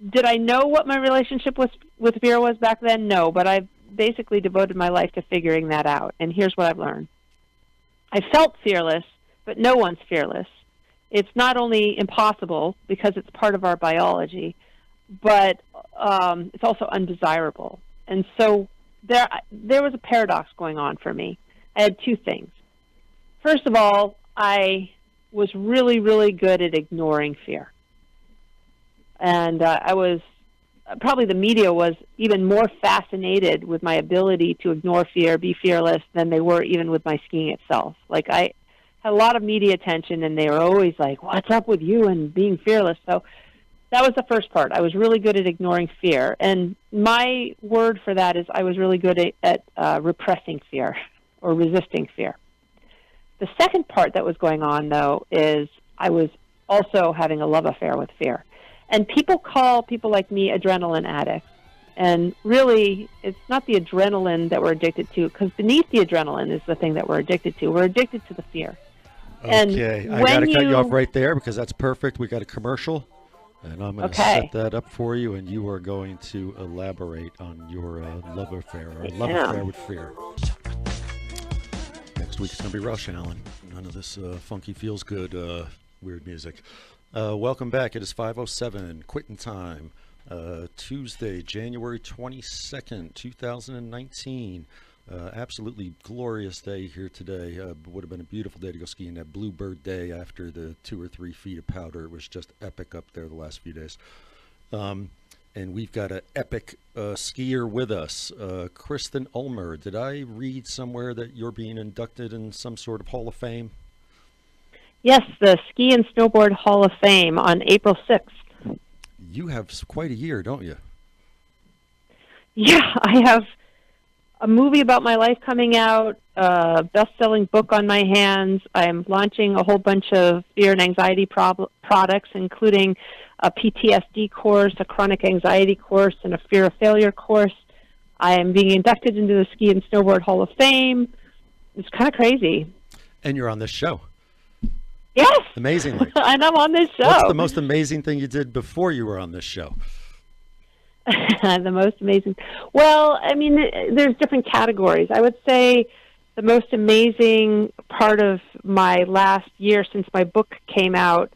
did I know what my relationship with fear was back then? No, but I've basically devoted my life to figuring that out. And here's what I've learned. I felt fearless, but no one's fearless. It's not only impossible because it's part of our biology, but it's also undesirable. And so there was a paradox going on for me. I had two things. First of all, I was really, really good at ignoring fear. And probably the media was even more fascinated with my ability to ignore fear, be fearless, than they were even with my skiing itself. Like, I had a lot of media attention, and they were always like, what's up with you and being fearless? So that was the first part. I was really good at ignoring fear. And my word for that is I was really good at repressing fear or resisting fear. The second part that was going on, though, is I was also having a love affair with fear. And people call people like me adrenaline addicts. And really, it's not the adrenaline that we're addicted to, because beneath the adrenaline is the thing that we're addicted to. We're addicted to the fear. Okay, I got to cut you off right there because that's perfect. We got a commercial, and I'm going to set that up for you, and you are going to elaborate on your love affair with fear. Next week it's going to be Rush, Alan. None of this funky feels good weird music. Welcome back. It is 5:07, quitting time. Tuesday, January 22nd, 2019. Absolutely glorious day here today. Would have been a beautiful day to go skiing. That Bluebird day after the 2 or 3 feet of powder. It was just epic up there the last few days. And we've got an epic skier with us, Kristen Ulmer. Did I read somewhere that you're being inducted in some sort of Hall of Fame? Yes, the Ski and Snowboard Hall of Fame on April 6th. You have quite a year, don't you? Yeah, I have a movie about my life coming out, a best-selling book on my hands. I'm launching a whole bunch of fear and anxiety products, including a PTSD course, a chronic anxiety course, and a fear of failure course. I am being inducted into the Ski and Snowboard Hall of Fame. It's kind of crazy. And you're on this show. Yes. Amazingly. And I'm on this show. What's the most amazing thing you did before you were on this show? The most amazing. Well, I mean, there's different categories. I would say the most amazing part of my last year since my book came out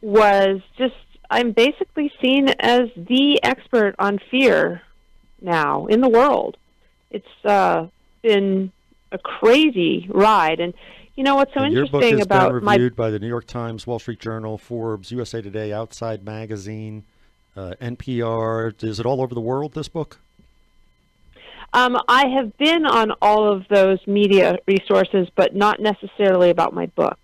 was just I'm basically seen as the expert on fear now in the world. It's been a crazy ride. And you know what's so interesting about your book has been reviewed by the New York Times, Wall Street Journal, Forbes, USA Today, Outside Magazine, NPR. Is it all over the world, this book? I have been on all of those media resources, but not necessarily about my book.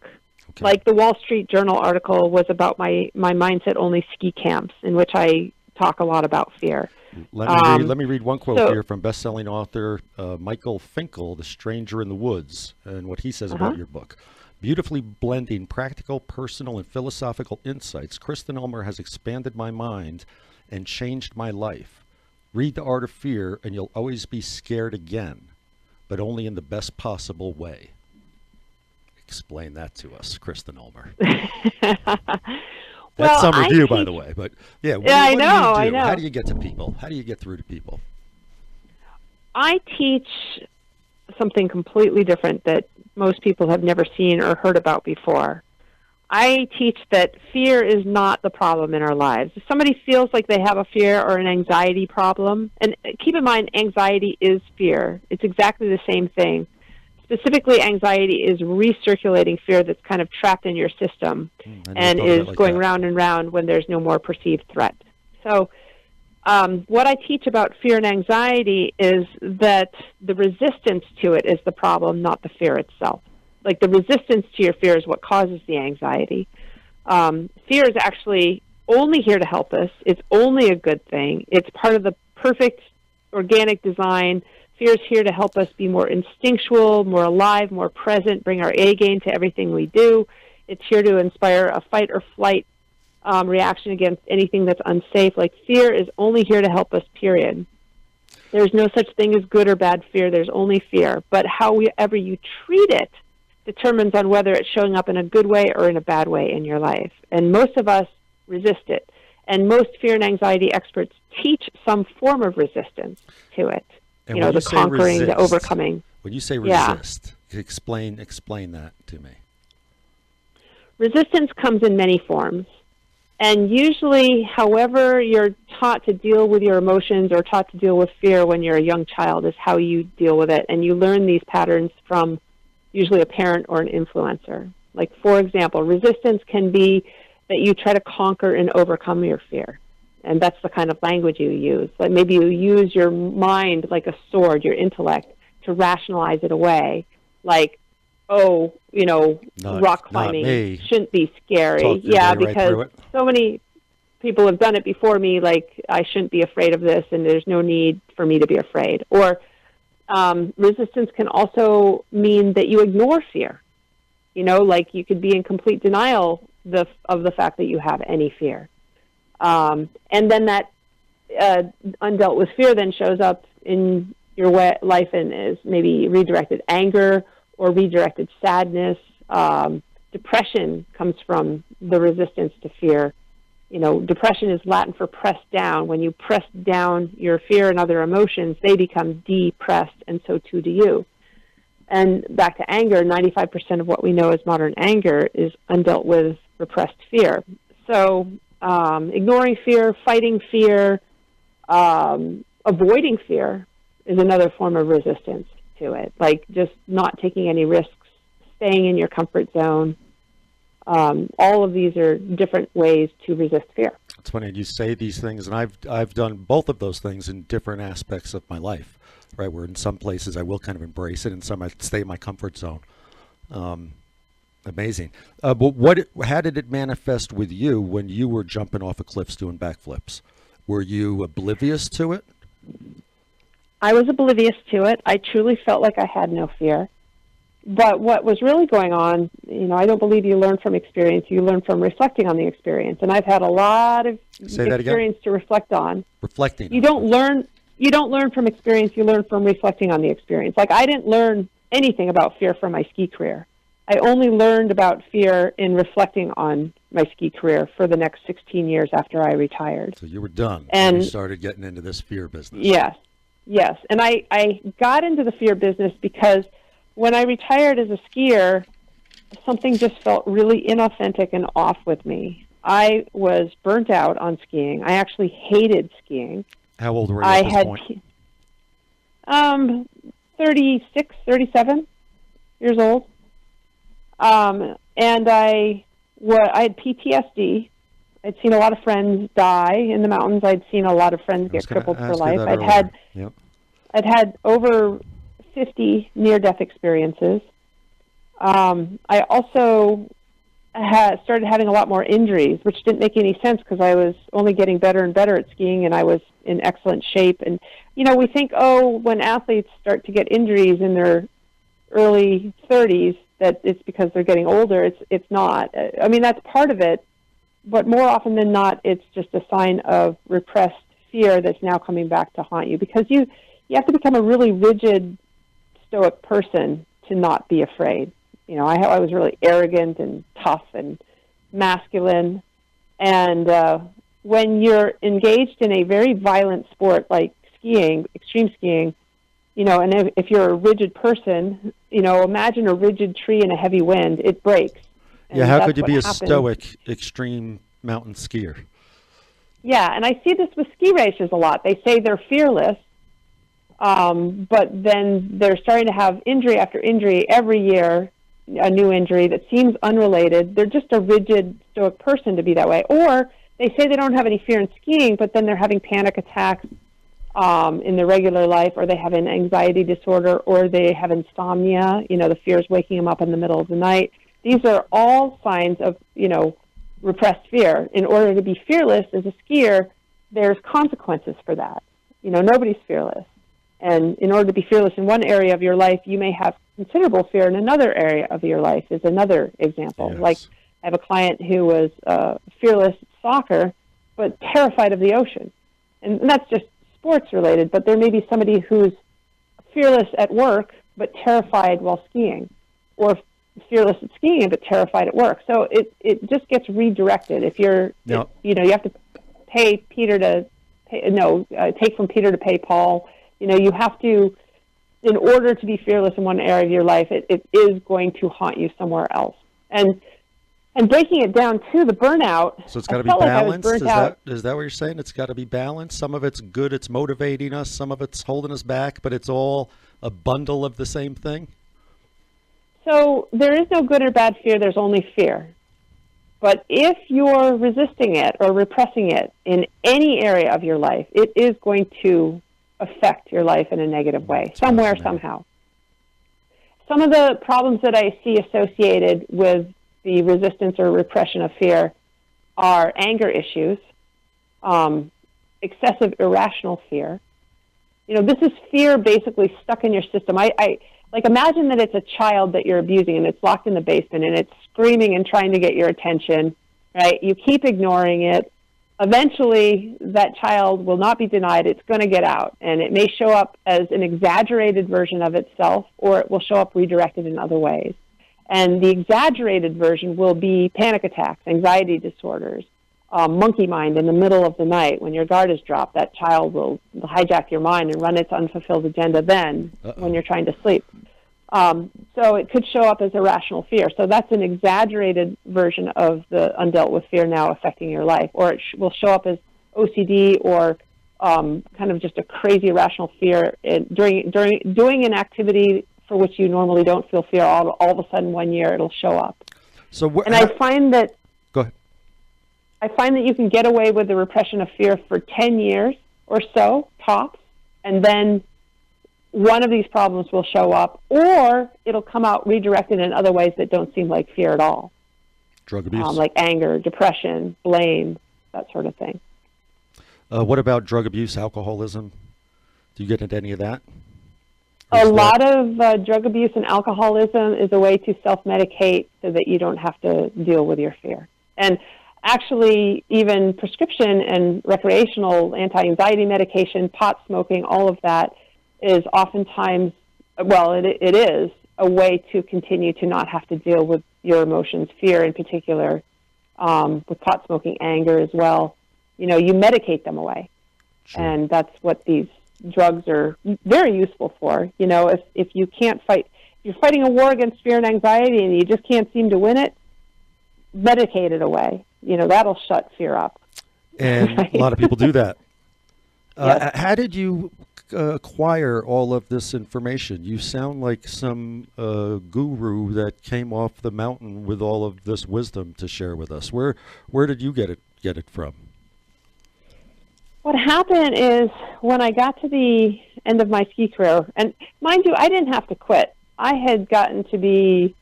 Okay. Like the Wall Street Journal article was about my mindset only ski camps, in which I talk a lot about fear. Let me read one quote here from best-selling author Michael Finkel, The Stranger in the Woods, and what he says about your book. Beautifully blending practical, personal, and philosophical insights, Kristen Ulmer has expanded my mind and changed my life. Read The Art of Fear, and you'll always be scared again, but only in the best possible way. Explain that to us, Kristen Ulmer. That's some review, by the way. But yeah, what do you do? I know. How do you get to people? How do you get through to people? I teach something completely different that most people have never seen or heard about before. I teach that fear is not the problem in our lives. If somebody feels like they have a fear or an anxiety problem, and keep in mind, anxiety is fear. It's exactly the same thing. Specifically, anxiety is recirculating fear that's kind of trapped in your system and is going round and round when there's no more perceived threat. So what I teach about fear and anxiety is that the resistance to it is the problem, not the fear itself. Like the resistance to your fear is what causes the anxiety. Fear is actually only here to help us. It's only a good thing. It's part of the perfect organic design. Fear is here to help us be more instinctual, more alive, more present, bring our A game to everything we do. It's here to inspire a fight or flight reaction against anything that's unsafe. Like fear is only here to help us, period. There's no such thing as good or bad fear. There's only fear. But however you treat it determines on whether it's showing up in a good way or in a bad way in your life. And most of us resist it. And most fear and anxiety experts teach some form of resistance to it. And you know, the conquering, the overcoming. When you say resist, explain that to me. Resistance comes in many forms. And usually, however you're taught to deal with your emotions or taught to deal with fear when you're a young child is how you deal with it. And you learn these patterns from usually a parent or an influencer. Like, for example, resistance can be that you try to conquer and overcome your fear. And that's the kind of language you use. Like maybe you use your mind like a sword, your intellect, to rationalize it away. Like, oh, you know, rock climbing shouldn't be scary. Because so many people have done it before me, like I shouldn't be afraid of this and there's no need for me to be afraid. Or resistance can also mean that you ignore fear. You know, like you could be in complete denial of the fact that you have any fear. And then that undealt with fear then shows up in your life and is maybe redirected anger or redirected sadness. Depression comes from the resistance to fear. You know, depression is Latin for press down. When you press down your fear and other emotions, they become depressed, and so too do you. And back to anger, 95% of what we know as modern anger is undealt with repressed fear. So ignoring fear, fighting fear, avoiding fear is another form of resistance to it. Like just not taking any risks, staying in your comfort zone. All of these are different ways to resist fear. It's funny you say these things, and I've done both of those things in different aspects of my life. Right, where in some places I will kind of embrace it, and some I stay in my comfort zone. Amazing. But how did it manifest with you when you were jumping off of cliffs doing backflips? Were you oblivious to it? I was oblivious to it. I truly felt like I had no fear. But what was really going on, you know, I don't believe you learn from experience. You learn from reflecting on the experience. And I've had a lot of experience to reflect on. Reflecting. You don't learn from experience. You learn from reflecting on the experience. Like I didn't learn anything about fear from my ski career. I only learned about fear in reflecting on my ski career for the next 16 years after I retired. So you were done and you started getting into this fear business. Yes. And I got into the fear business because when I retired as a skier, something just felt really inauthentic and off with me. I was burnt out on skiing. I actually hated skiing. How old were you at this point? 36, 37 years old. And I had PTSD. I'd seen a lot of friends die in the mountains. I'd seen a lot of friends get crippled for life. I'd had over 50 near-death experiences. I also started having a lot more injuries, which didn't make any sense because I was only getting better and better at skiing, and I was in excellent shape. And, we think, when athletes start to get injuries in their early 30s, that it's because they're getting older. It's not. I mean, that's part of it, but more often than not, it's just a sign of repressed fear that's now coming back to haunt you, because you have to become a really rigid, stoic person to not be afraid. I was really arrogant and tough and masculine. And when you're engaged in a very violent sport like skiing, extreme skiing, and if you're a rigid person, imagine a rigid tree in a heavy wind, it breaks. Yeah, how could you be a stoic extreme mountain skier? Yeah, and I see this with ski racers a lot. They say they're fearless, but then they're starting to have injury after injury every year, a new injury that seems unrelated. They're just a rigid, stoic person to be that way. Or they say they don't have any fear in skiing, but then they're having panic attacks in their regular life, or they have an anxiety disorder, or they have insomnia. The fear is waking them up in the middle of the night. These are all signs of, repressed fear. In order to be fearless as a skier, there's consequences for that. Nobody's fearless. And in order to be fearless in one area of your life, you may have considerable fear in another area of your life, is another example. Yes. Like, I have a client who was fearless at soccer, but terrified of the ocean. And that's just sports related, but there may be somebody who's fearless at work, but terrified while skiing, or fearless at skiing, but terrified at work. So it just gets redirected. If you're, you have to take from Peter to pay Paul. You have to, in order to be fearless in one area of your life, it is going to haunt you somewhere else. And breaking it down to the burnout. So it's got to be balanced. Is that what you're saying? It's got to be balanced. Some of it's good, it's motivating us. Some of it's holding us back, but it's all a bundle of the same thing. So there is no good or bad fear. There's only fear. But if you're resisting it or repressing it in any area of your life, it is going to affect your life in a negative way, somewhere, somehow. Some of the problems that I see associated with the resistance or repression of fear are anger issues, excessive irrational fear. This is fear basically stuck in your system. I imagine that it's a child that you're abusing, and it's locked in the basement, and it's screaming and trying to get your attention, right? You keep ignoring it. Eventually, that child will not be denied. It's going to get out, and it may show up as an exaggerated version of itself, or it will show up redirected in other ways. And the exaggerated version will be panic attacks, anxiety disorders, monkey mind in the middle of the night. When your guard is dropped, that child will hijack your mind and run its unfulfilled agenda then when you're trying to sleep. So it could show up as irrational fear. So that's an exaggerated version of the undealt with fear now affecting your life. Or it will show up as OCD, or kind of just a crazy irrational fear during doing an activity for which you normally don't feel fear. All of a sudden, one year, it'll show up. I find that. Go ahead. I find that you can get away with the repression of fear for 10 years or so, tops, and then one of these problems will show up, or it'll come out redirected in other ways that don't seem like fear at all. Drug abuse. Like anger, depression, blame, that sort of thing. What about drug abuse, alcoholism? Do you get into any of that? A lot of drug abuse and alcoholism is a way to self-medicate so that you don't have to deal with your fear. And actually, even prescription and recreational anti-anxiety medication, pot smoking, all of that is oftentimes, it is a way to continue to not have to deal with your emotions, fear in particular, with pot smoking, anger as well. You medicate them away. Sure. And that's what these drugs are very useful for. If you can't fight, if you're fighting a war against fear and anxiety and you just can't seem to win it, medicate it away. That'll shut fear up. And right? A lot of people do that. Yes. How did you acquire all of this information? You sound like some guru that came off the mountain with all of this wisdom to share with us. Where did you get it from? What happened is, when I got to the end of my ski career, and mind you, I didn't have to quit. I had gotten to be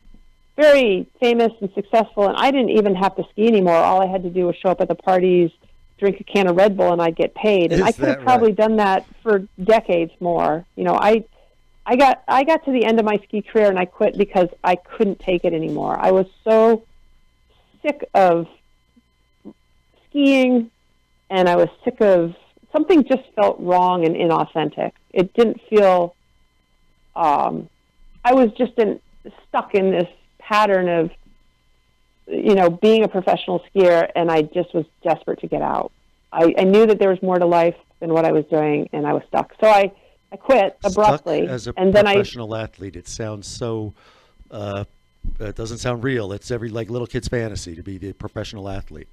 very famous and successful, and I didn't even have to ski anymore. All I had to do was show up at the parties, drink a can of Red Bull, and I'd get paid. And I could have probably done that for decades more. You know, I got to the end of my ski career and I quit because I couldn't take it anymore. I was so sick of skiing, and I was sick of something just felt wrong and inauthentic. It didn't feel. I was just stuck in this pattern of, you know, being a professional skier, and I just was desperate to get out. I knew that there was more to life than what I was doing, and I was stuck. So I quit abruptly. Stuck as a and professional athlete, it sounds so. It doesn't sound real. It's every little kid's fantasy to be the professional athlete.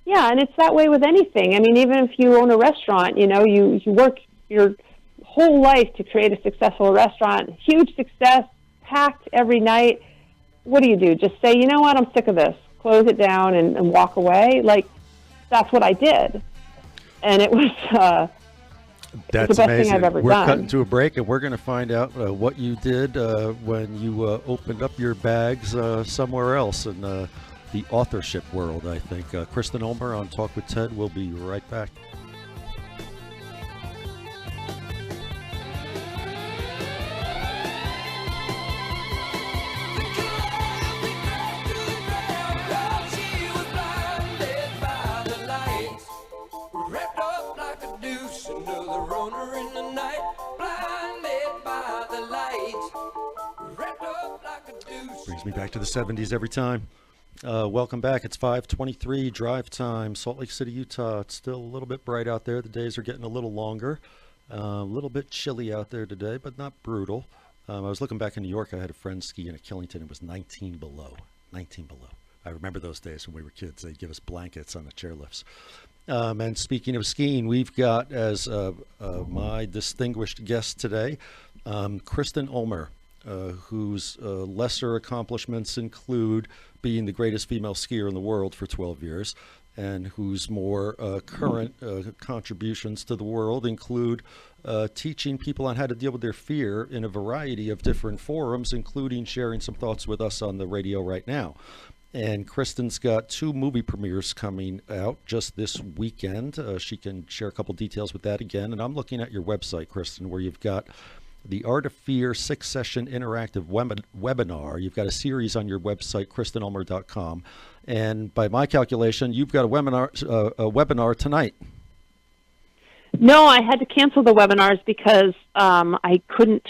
Yeah, and it's that way with anything. I mean, even if you own a restaurant, you know, you work your whole life to create a successful restaurant, huge success, packed every night. What do? Just say, you know what, I'm sick of this. Close it down and walk away? Like, that's what I did. And it was that's the best amazing. thing I've ever We're done. cutting to a break, and we're going to find out what you did when you opened up your bags somewhere else in the authorship world, I think. Kristen Ulmer on Talk with Ted. We'll be right back. Brings me back to the 70s every time. Welcome back. It's 5:23 drive time, Salt Lake City, Utah. It's still a little bit bright out there. The days are getting a little longer. A little bit chilly out there today, but not brutal. I was looking back in New York. I had a friend skiing at Killington. It was 19 below. 19 below. I remember those days when we were kids. They'd give us blankets on the chairlifts. And speaking of skiing, we've got as my distinguished guest today, Kristen Ulmer, whose lesser accomplishments include being the greatest female skier in the world for 12 years, and whose more current contributions to the world include teaching people on how to deal with their fear in a variety of different forums, including sharing some thoughts with us on the radio right now. And Kristen's got 2 movie premieres coming out just this weekend. She can share a couple details with that again. And I'm looking at your website, Kristen, where you've got the Art of Fear 6-session interactive webinar. You've got a series on your website, KristenUlmer.com. And by my calculation, you've got a webinar tonight. No, I had to cancel the webinars because I couldn't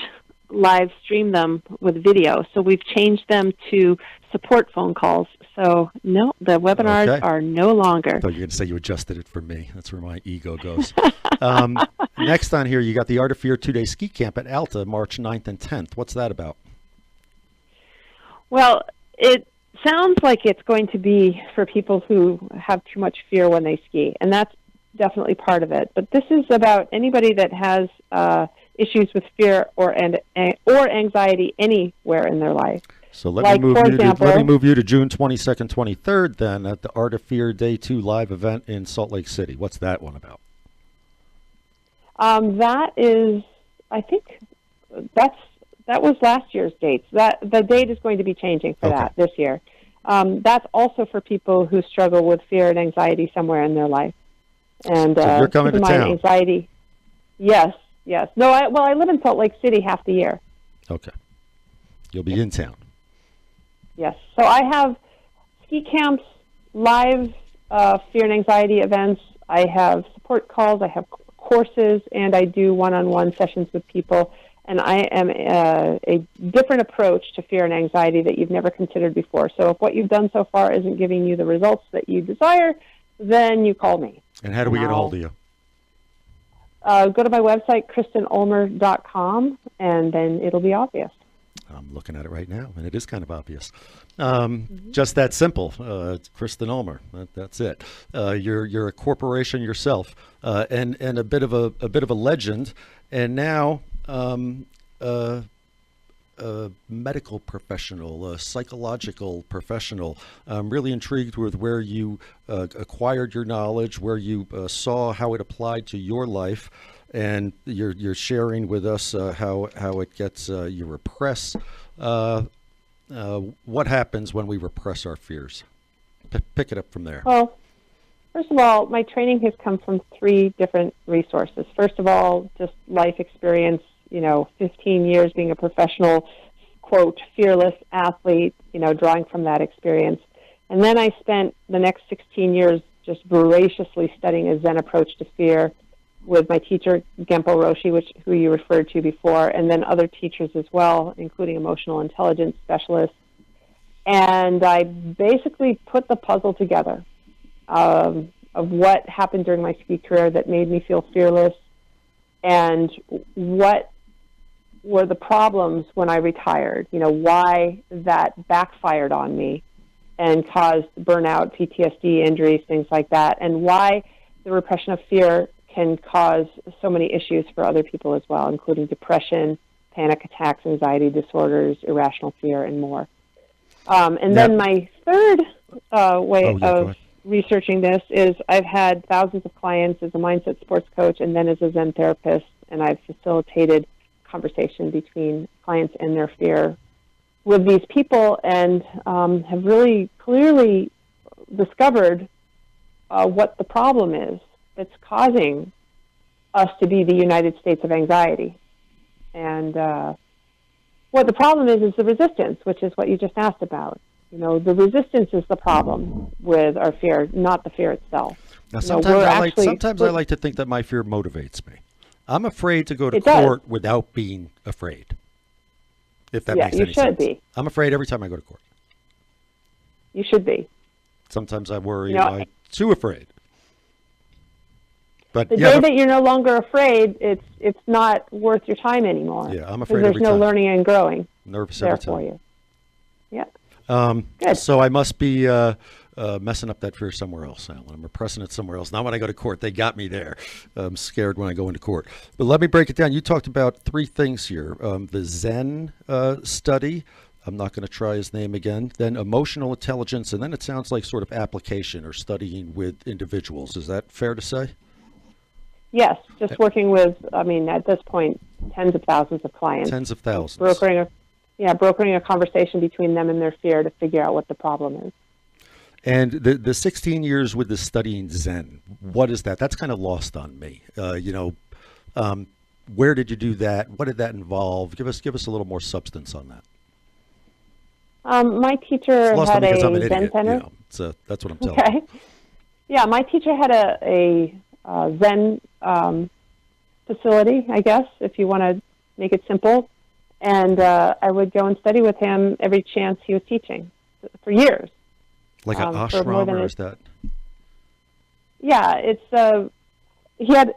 live stream them with video. So we've changed them to support phone calls. So no, the webinars are no longer. I thought you were going to say you adjusted it for me. That's where my ego goes. Next on here, you got the Art of Fear 2-day ski camp at Alta, March 9th and 10th. What's that about? Well, it sounds like it's going to be for people who have too much fear when they ski, and that's definitely part of it. But this is about anybody that has issues with fear or anxiety anywhere in their life. So let me move you to June 22nd, 23rd then at the Art of Fear Day 2 live event in Salt Lake City. What's that one about? That is, I think that was last year's dates. The date is going to be changing for that this year. That's also for people who struggle with fear and anxiety somewhere in their life. And so you're coming to town. Anxiety. Yes. No, I live in Salt Lake City half the year. Okay. You'll be in town. Yes. So I have ski camps, live fear and anxiety events. I have support calls. I have courses, and I do one-on-one sessions with people. And I am a different approach to fear and anxiety that you've never considered before. So if what you've done so far isn't giving you the results that you desire, then you call me. And how do we get a hold of you? Go to my website, KristenUlmer.com, and then it'll be obvious. I'm looking at it right now, and it is kind of obvious. Just that simple. Kristen Ulmer. That's it. You're a corporation yourself, and a bit of a legend, and now a medical professional, a psychological professional. I'm really intrigued with where you acquired your knowledge, where you saw how it applied to your life. And you're sharing with us how it gets you repress what happens when we repress our fears? Pick it up from there. Well, first of all, my training has come from 3 different resources. First of all, just life experience, 15 years being a professional, quote, fearless athlete, drawing from that experience. And then I spent the next 16 years just voraciously studying a Zen approach to fear with my teacher, Genpo Roshi, who you referred to before, and then other teachers as well, including emotional intelligence specialists. And I basically put the puzzle together of what happened during my ski career that made me feel fearless, and what were the problems when I retired, why that backfired on me and caused burnout, PTSD, injuries, things like that, and why the repression of fear can cause so many issues for other people as well, including depression, panic attacks, anxiety disorders, irrational fear, and more. Then my third way of researching this is I've had thousands of clients as a mindset sports coach and then as a Zen therapist, and I've facilitated conversation between clients and their fear with these people, and have really clearly discovered what the problem is that's causing us to be the United States of anxiety. And what the problem is the resistance, which is what you just asked about. The resistance is the problem with our fear, not the fear itself. Now, sometimes I like to think that my fear motivates me. I'm afraid to go to court without being afraid. If that makes any sense. You should be. I'm afraid every time I go to court. You should be. Sometimes I worry I'm too afraid. But the day that you're no longer afraid, it's not worth your time anymore. Yeah, I'm afraid every time. There's no learning and growing. Nervous every time. For you. Yeah. Good. So I must be messing up that fear somewhere else, Alan. I'm repressing it somewhere else. Not when I go to court. They got me there. I'm scared when I go into court. But let me break it down. You talked about 3 things here. The Zen study. I'm not going to try his name again. Then emotional intelligence. And then it sounds like sort of application or studying with individuals. Is that fair to say? Yes. Just working with, at this point, tens of thousands of clients. Tens of thousands. Brokering a conversation between them and their fear to figure out what the problem is. And the 16 years with the studying Zen, what is that? That's kind of lost on me. Where did you do that? What did that involve? Give us a little more substance on that. My teacher had a Zen center. So that's what I'm telling you. Yeah, my teacher had a Zen facility, I guess, if you want to make it simple. And I would go and study with him every chance he was teaching for years. Like an ashram, or is that? Yeah, it's he had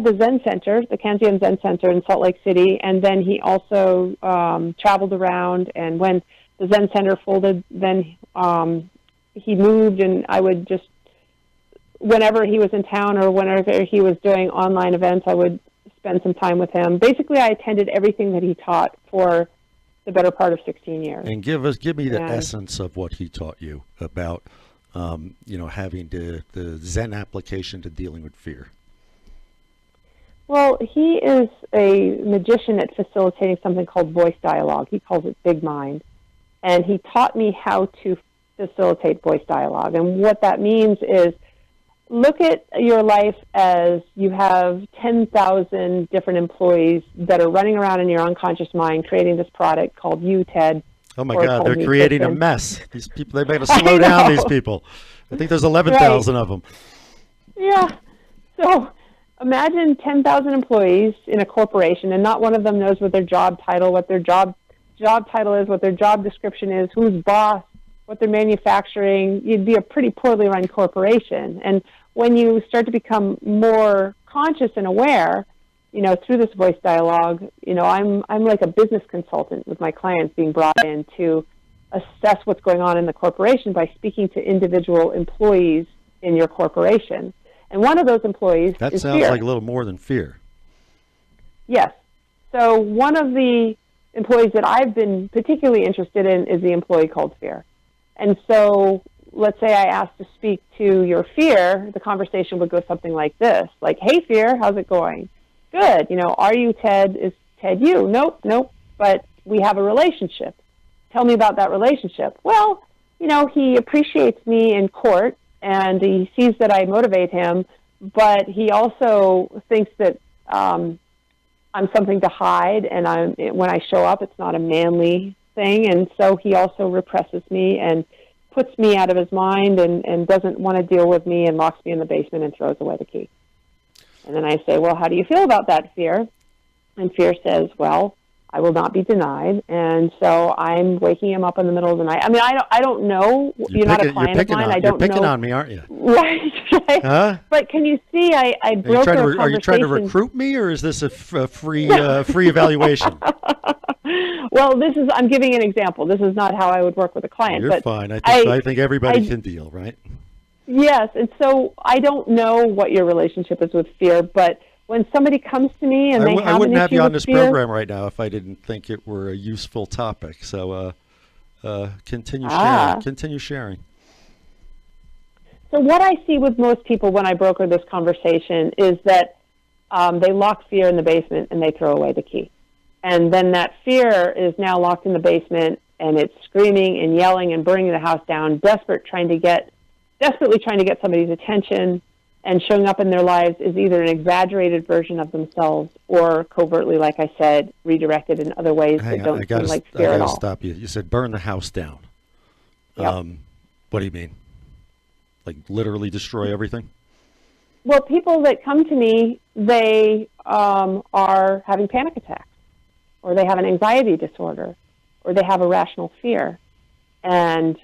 the Zen Center, the Kanzeon Zen Center in Salt Lake City, and then he also traveled around. And when the Zen Center folded, then he moved, and I would just, whenever he was in town or whenever he was doing online events, I would spend some time with him. Basically, I attended everything that he taught for the better part of 16 years. And give me the essence of what he taught you about, having the Zen application to dealing with fear. Well, he is a magician at facilitating something called voice dialogue. He calls it Big Mind. And he taught me how to facilitate voice dialogue. And what that means is, look at your life as you have 10,000 different employees that are running around in your unconscious mind creating this product called you, Ted. Oh, my God, they're creating a mess. These people, they better slow down, these people. I think there's 11,000 of them. Yeah. So imagine 10,000 employees in a corporation, and not one of them knows what their job title is, what their job description is, who's boss, what they're manufacturing. You'd be a pretty poorly run corporation. And when you start to become more conscious and aware, through this voice dialogue, I'm like a business consultant with my clients being brought in to assess what's going on in the corporation by speaking to individual employees in your corporation. And one of those employees is fear. That sounds like a little more than fear. Yes. So one of the employees that I've been particularly interested in is the employee called fear. And so let's say I asked to speak to your fear, the conversation would go something like this, like, hey, fear, how's it going? Good. Are you Ted? Is Ted you? Nope. But we have a relationship. tell me about that relationship. Well, he appreciates me in court, and he sees that I motivate him, but he also thinks that I'm something to hide, and when I show up, it's not a manly thing, and so he also represses me and puts me out of his mind and doesn't want to deal with me and locks me in the basement and throws away the key. And then I say, well, how do you feel about that, Fear? And Fear says, well, I will not be denied. And so I'm waking him up in the middle of the night. I mean, I don't know. You're not a client of mine. I don't know. You're picking on me, aren't you? Right. Huh? But can you see, I broke our conversation. Are you trying to recruit me, or is this a free evaluation? Well, I'm giving an example. This is not how I would work with a client. You're fine. I think everybody can deal, right? Yes. And so I don't know what your relationship is with Fear, but when somebody comes to me and I wouldn't have you on this fear, program right now if I didn't think it were a useful topic. So continue sharing. Continue sharing. So what I see with most people when I broker this conversation is that they lock Fear in the basement and they throw away the key. And then that Fear is now locked in the basement, and it's screaming and yelling and burning the house down, desperately trying to get somebody's attention, and showing up in their lives is either an exaggerated version of themselves or covertly, like I said, redirected in other ways that don't seem like fear at all. I got to stop you. You said burn the house down. Yep. What do you mean? Like literally destroy everything? Well, people that come to me, they are having panic attacks, or they have an anxiety disorder, or they have irrational fear. And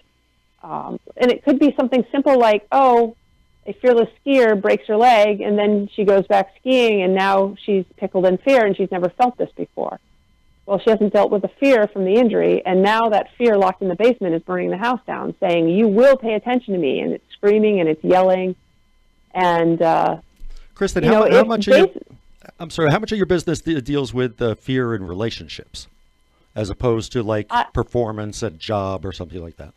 it could be something simple like, a fearless skier breaks her leg, and then she goes back skiing, and now she's pickled in fear, and she's never felt this before. Well, she hasn't dealt with the fear from the injury, and now that fear locked in the basement is burning the house down, saying, you will pay attention to me, and it's screaming, and it's yelling. And, Kristen, how much of your business deals with fear in relationships, as opposed to like performance at a job or something like that?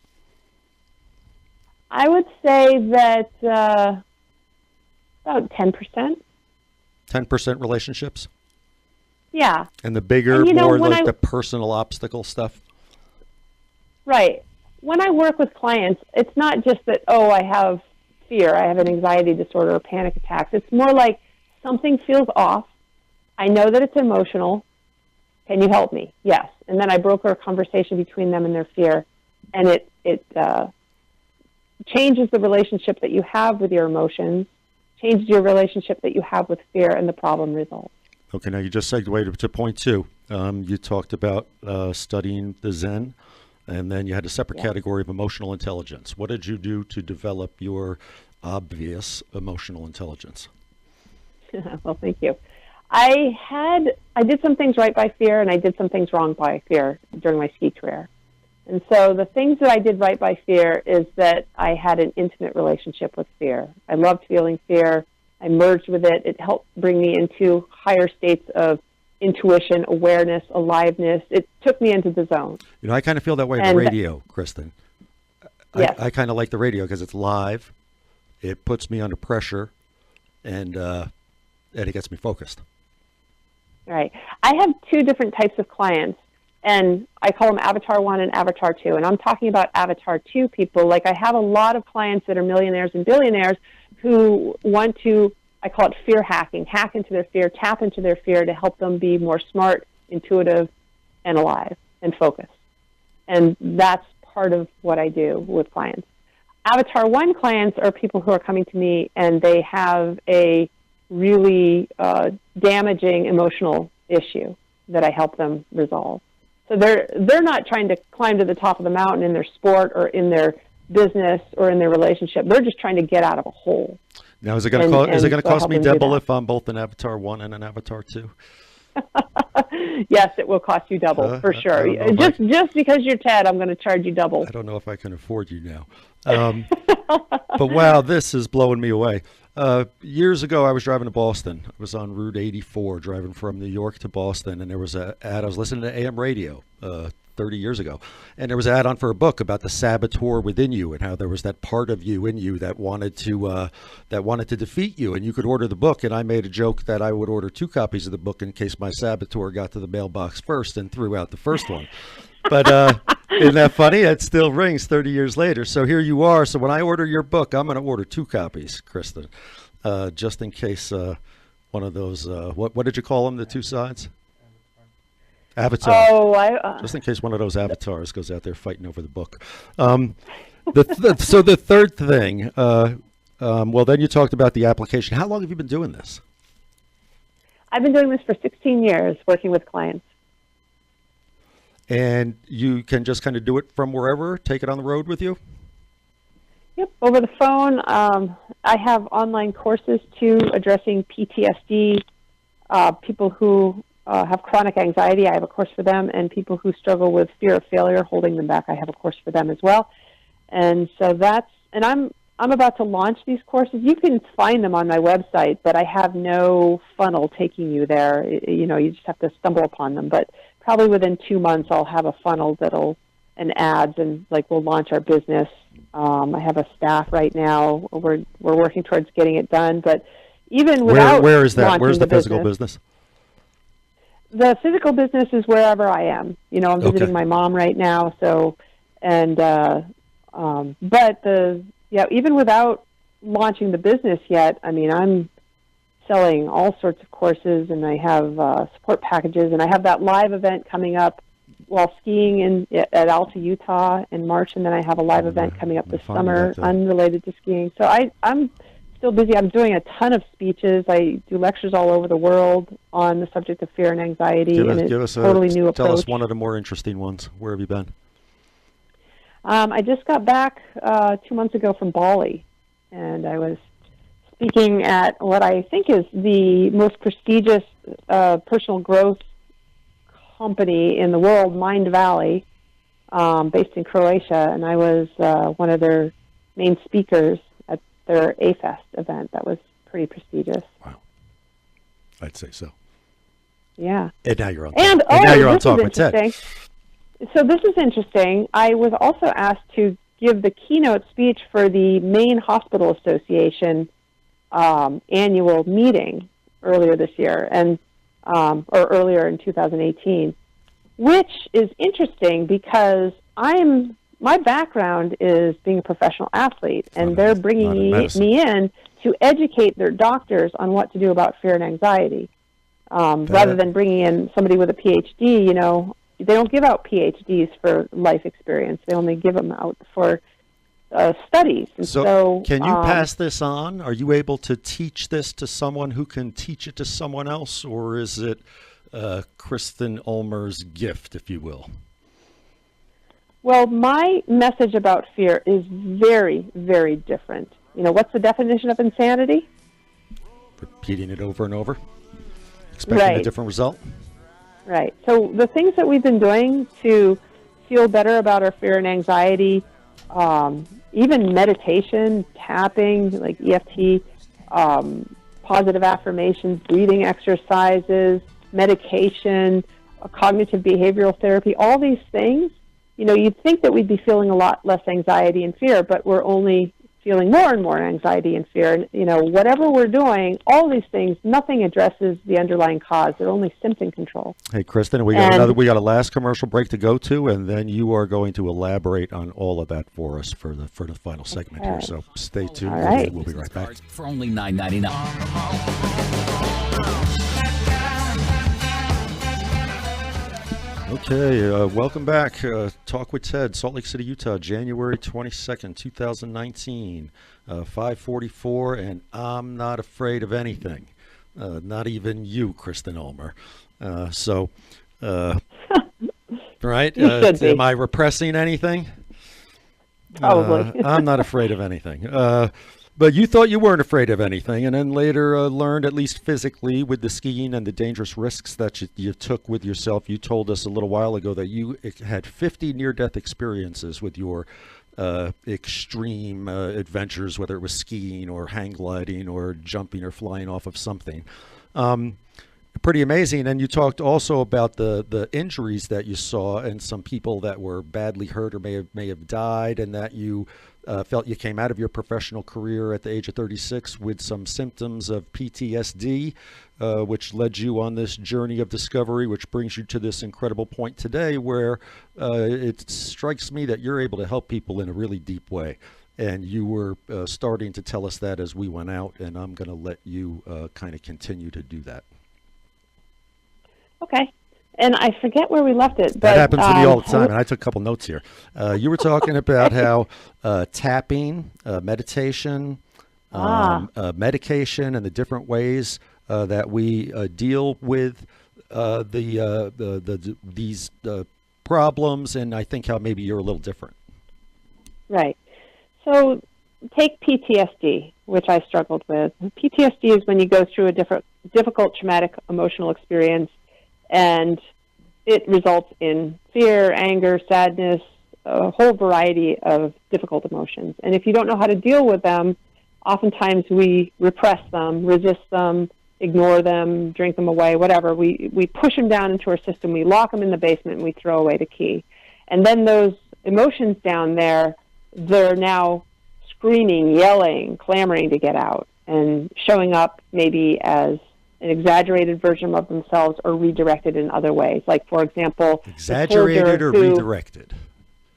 I would say that about 10%. 10% relationships? Yeah. And the bigger, more like the personal obstacle stuff? Right. When I work with clients, it's not just that, I have fear, I have an anxiety disorder or panic attacks. It's more like something feels off. I know that it's emotional. Can you help me? Yes. And then I broker a conversation between them and their fear, and it changes the relationship that you have with your emotions, changes your relationship that you have with fear, and the problem resolves. Okay, now you just segued to point two. You talked about studying the Zen, and then you had a separate category of emotional intelligence. What did you do to develop your obvious emotional intelligence? Well, thank you. I did some things right by fear, and I did some things wrong by fear during my ski career. And so the things that I did right by fear is that I had an intimate relationship with fear. I loved feeling fear. I merged with it. It helped bring me into higher states of intuition, awareness, aliveness. It took me into the zone. I kind of feel that way on the radio, Kristen. Yes. I kind of like the radio because it's live. It puts me under pressure, and it gets me focused. Right. I have two different types of clients, and I call them Avatar 1 and Avatar 2. And I'm talking about Avatar 2 people. Like, I have a lot of clients that are millionaires and billionaires who want to, I call it fear hacking, hack into their fear, tap into their fear to help them be more smart, intuitive, and alive, and focused. And that's part of what I do with clients. Avatar 1 clients are people who are coming to me and they have a really damaging emotional issue that I help them resolve. So they're not trying to climb to the top of the mountain in their sport or in their business or in their relationship. They're just trying to get out of a hole. Now, is it going to cost me double if I'm both an Avatar 1 and an Avatar 2? Yes, it will cost you double for sure. Just because you're Ted, I'm going to charge you double. I don't know if I can afford you now. But wow, this is blowing me away. Years ago, I was driving to Boston. I was on Route 84, driving from New York to Boston, and there was an ad. I was listening to AM radio 30 years ago, and there was an ad on for a book about the saboteur within you and how there was that part of you in you that wanted to defeat you, and you could order the book. And I made a joke that I would order 2 copies of the book in case my saboteur got to the mailbox first and threw out the first one. But Isn't that funny? It still rings 30 years later. So here you are. So when I order your book, I'm going to order 2 copies, Kristen, just in case one of those, what did you call them, the 2 sides? Avatar. Oh, just in case one of those avatars goes out there fighting over the book. So the third thing, well, then you talked about the application. How long have you been doing this? I've been doing this for 16 years, working with clients. And you can just kind of do it from wherever, take it on the road with you? Yep, over the phone. I have online courses too, addressing PTSD, people who have chronic anxiety. I have a course for them, and people who struggle with fear of failure, holding them back. I have a course for them as well. And so I'm about to launch these courses. You can find them on my website, but I have no funnel taking you there. You just have to stumble upon them. But probably within 2 months, I'll have a funnel and ads, and we'll launch our business. I have a staff right now. We're working towards getting it done. But even without where is that? Where's the physical business? The physical business is wherever I am. I'm visiting my mom right now. So, even without launching the business yet, I'm selling all sorts of courses, and I have support packages, and I have that live event coming up while skiing at Alta, Utah in March, and then I have a live event coming up this summer unrelated to skiing. So I'm still busy. I'm doing a ton of speeches. I do lectures all over the world on the subject of fear and anxiety, give us a totally new approach. Tell us one of the more interesting ones. Where have you been? I just got back 2 months ago from Bali, and I was speaking at what I think is the most prestigious personal growth company in the world, Mind Valley, based in Croatia, and I was one of their main speakers at their A-Fest event. That was pretty prestigious. Wow. I'd say so. Yeah. And now you're on Talk with Ted. So this is interesting. I was also asked to give the keynote speech for the Maine Hospital Association annual meeting earlier this year, or earlier in 2018, which is interesting because my background is being a professional athlete, and they're bringing me in to educate their doctors on what to do about fear and anxiety, rather than bringing in somebody with a PhD. They don't give out PhDs for life experience. They only give them out for studies. And so can you pass this on? Are you able to teach this to someone who can teach it to someone else, or is it Kristen Ulmer's gift, if you will? Well, my message about fear is very, very different. What's the definition of insanity? Repeating it over and over, expecting a different result. Right. So the things that we've been doing to feel better about our fear and anxiety, even meditation, tapping, like EFT, positive affirmations, breathing exercises, medication, cognitive behavioral therapy, all these things, you'd think that we'd be feeling a lot less anxiety and fear, but we're only feeling more and more anxiety and fear. And, whatever we're doing, all these things, nothing addresses the underlying cause. They're only symptom control. Hey, Kristen, we got a last commercial break to go to, and then you are going to elaborate on all of that for us for the final segment here. So stay tuned. All right. We'll be right back. For only $9.99. Okay, welcome back. Talk with Ted, Salt Lake City, Utah, January 22nd, 2019, 5:44, and I'm not afraid of anything, not even you, Kristen Ulmer. Right? Am I repressing anything? Probably. I'm not afraid of anything. But you thought you weren't afraid of anything, and then later learned, at least physically, with the skiing and the dangerous risks that you took with yourself. You told us a little while ago that you had 50 near-death experiences with your extreme adventures, whether it was skiing or hang gliding or jumping or flying off of something. Pretty amazing. And you talked also about the injuries that you saw and some people that were badly hurt or may have died, and that you felt you came out of your professional career at the age of 36 with some symptoms of PTSD, which led you on this journey of discovery, which brings you to this incredible point today where it strikes me that you're able to help people in a really deep way. And you were starting to tell us that as we went out, and I'm going to let you kind of continue to do that. Okay. And I forget where we left it. But, that happens to me all the time, and I took a couple notes here. You were talking about how tapping, meditation, medication, and the different ways that we deal with these problems, and I think how maybe you're a little different. Right. So take PTSD, which I struggled with. PTSD is when you go through a difficult traumatic emotional experience, and it results in fear, anger, sadness, a whole variety of difficult emotions. And if you don't know how to deal with them, oftentimes we repress them, resist them, ignore them, drink them away, whatever. We push them down into our system, we lock them in the basement, and we throw away the key. And then those emotions down there, they're now screaming, yelling, clamoring to get out, and showing up maybe as an exaggerated version of themselves or redirected in other ways. Like, for example, exaggerated or redirected.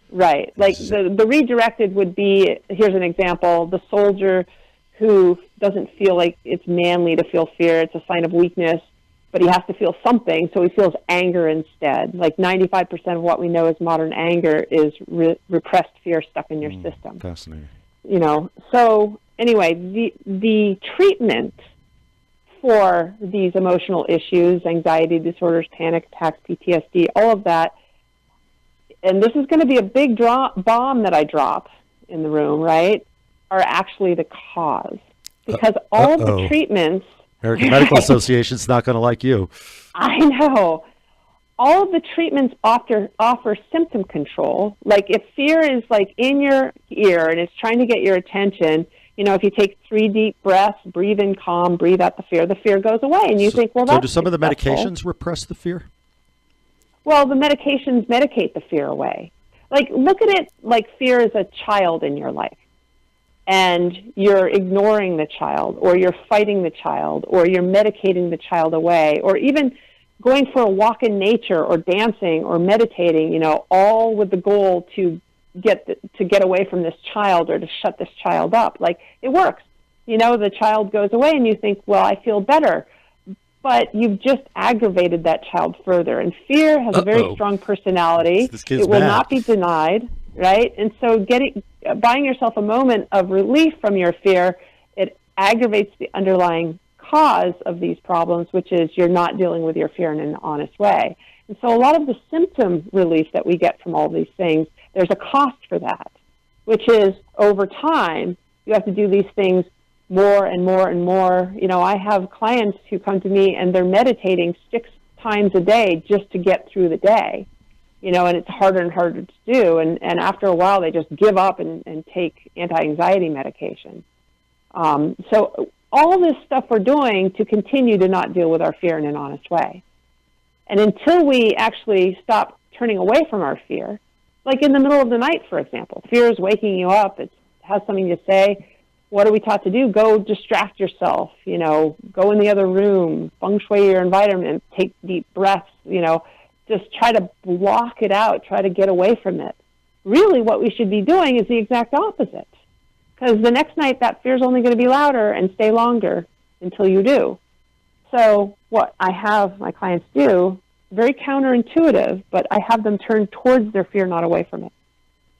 Right. Like the redirected would be, here's an example, the soldier who doesn't feel like it's manly to feel fear. It's a sign of weakness, but he has to feel something, so he feels anger instead. Like 95% of what we know as modern anger is repressed fear stuck in your system. Fascinating. You know, so anyway, the treatment for these emotional issues, anxiety disorders, panic attacks, PTSD, all of that, and this is going to be a big bomb that I drop in the room, right, are actually the cause. Because all of the treatments... American Medical Association's not going to like you. I know. All of the treatments offer symptom control. Like if fear is like in your ear and it's trying to get your attention, you know, if you take 3 deep breaths, breathe in calm, breathe out the fear goes away. And you think, well, that's so do some of the successful. medications repress the fear? Well, the medications medicate the fear away. Like, look at it like fear is a child in your life. And you're ignoring the child, or you're fighting the child, or you're medicating the child away, or even going for a walk in nature, or dancing, or meditating, you know, all with the goal to get away from this child or to shut this child up. Like, it works. You know, the child goes away and you think, well, I feel better. But you've just aggravated that child further. And fear has a very strong personality. It will not be denied, right? And so buying yourself a moment of relief from your fear, it aggravates the underlying cause of these problems, which is you're not dealing with your fear in an honest way. And so a lot of the symptom relief that we get from all these things, there's a cost for that, which is over time, you have to do these things more and more and more. You know, I have clients who come to me and they're meditating 6 times a day just to get through the day, you know, and it's harder and harder to do. And after a while, they just give up and take anti-anxiety medication. So all this stuff we're doing to continue to not deal with our fear in an honest way. And until we actually stop turning away from our fear, like in the middle of the night, for example, fear is waking you up. It has something to say. What are we taught to do? Go distract yourself, you know, go in the other room, feng shui your environment, take deep breaths, you know, just try to block it out, try to get away from it. Really what we should be doing is the exact opposite. Because the next night that fear is only going to be louder and stay longer until you do. So what I have my clients do, very counterintuitive, but I have them turn towards their fear, not away from it.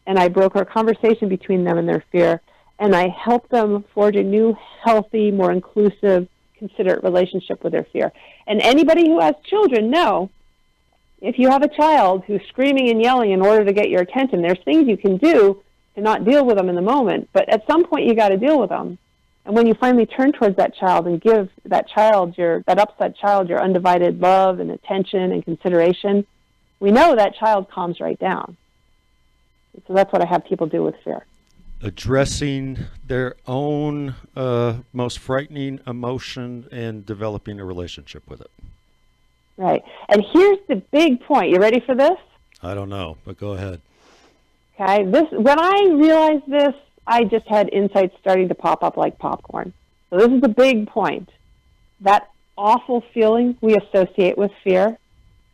And I broker a conversation between them and their fear, and I help them forge a new, healthy, more inclusive, considerate relationship with their fear. And anybody who has children know, if you have a child who's screaming and yelling in order to get your attention, there's things you can do to not deal with them in the moment, but at some point you got to deal with them. And when you finally turn towards that child and give that child, that upset child, your undivided love and attention and consideration, we know that child calms right down. So that's what I have people do with fear. Addressing their own most frightening emotion and developing a relationship with it. Right. And here's the big point. You ready for this? I don't know, but go ahead. Okay. When I realized this, I just had insights starting to pop up like popcorn. So this is the big point. That awful feeling we associate with fear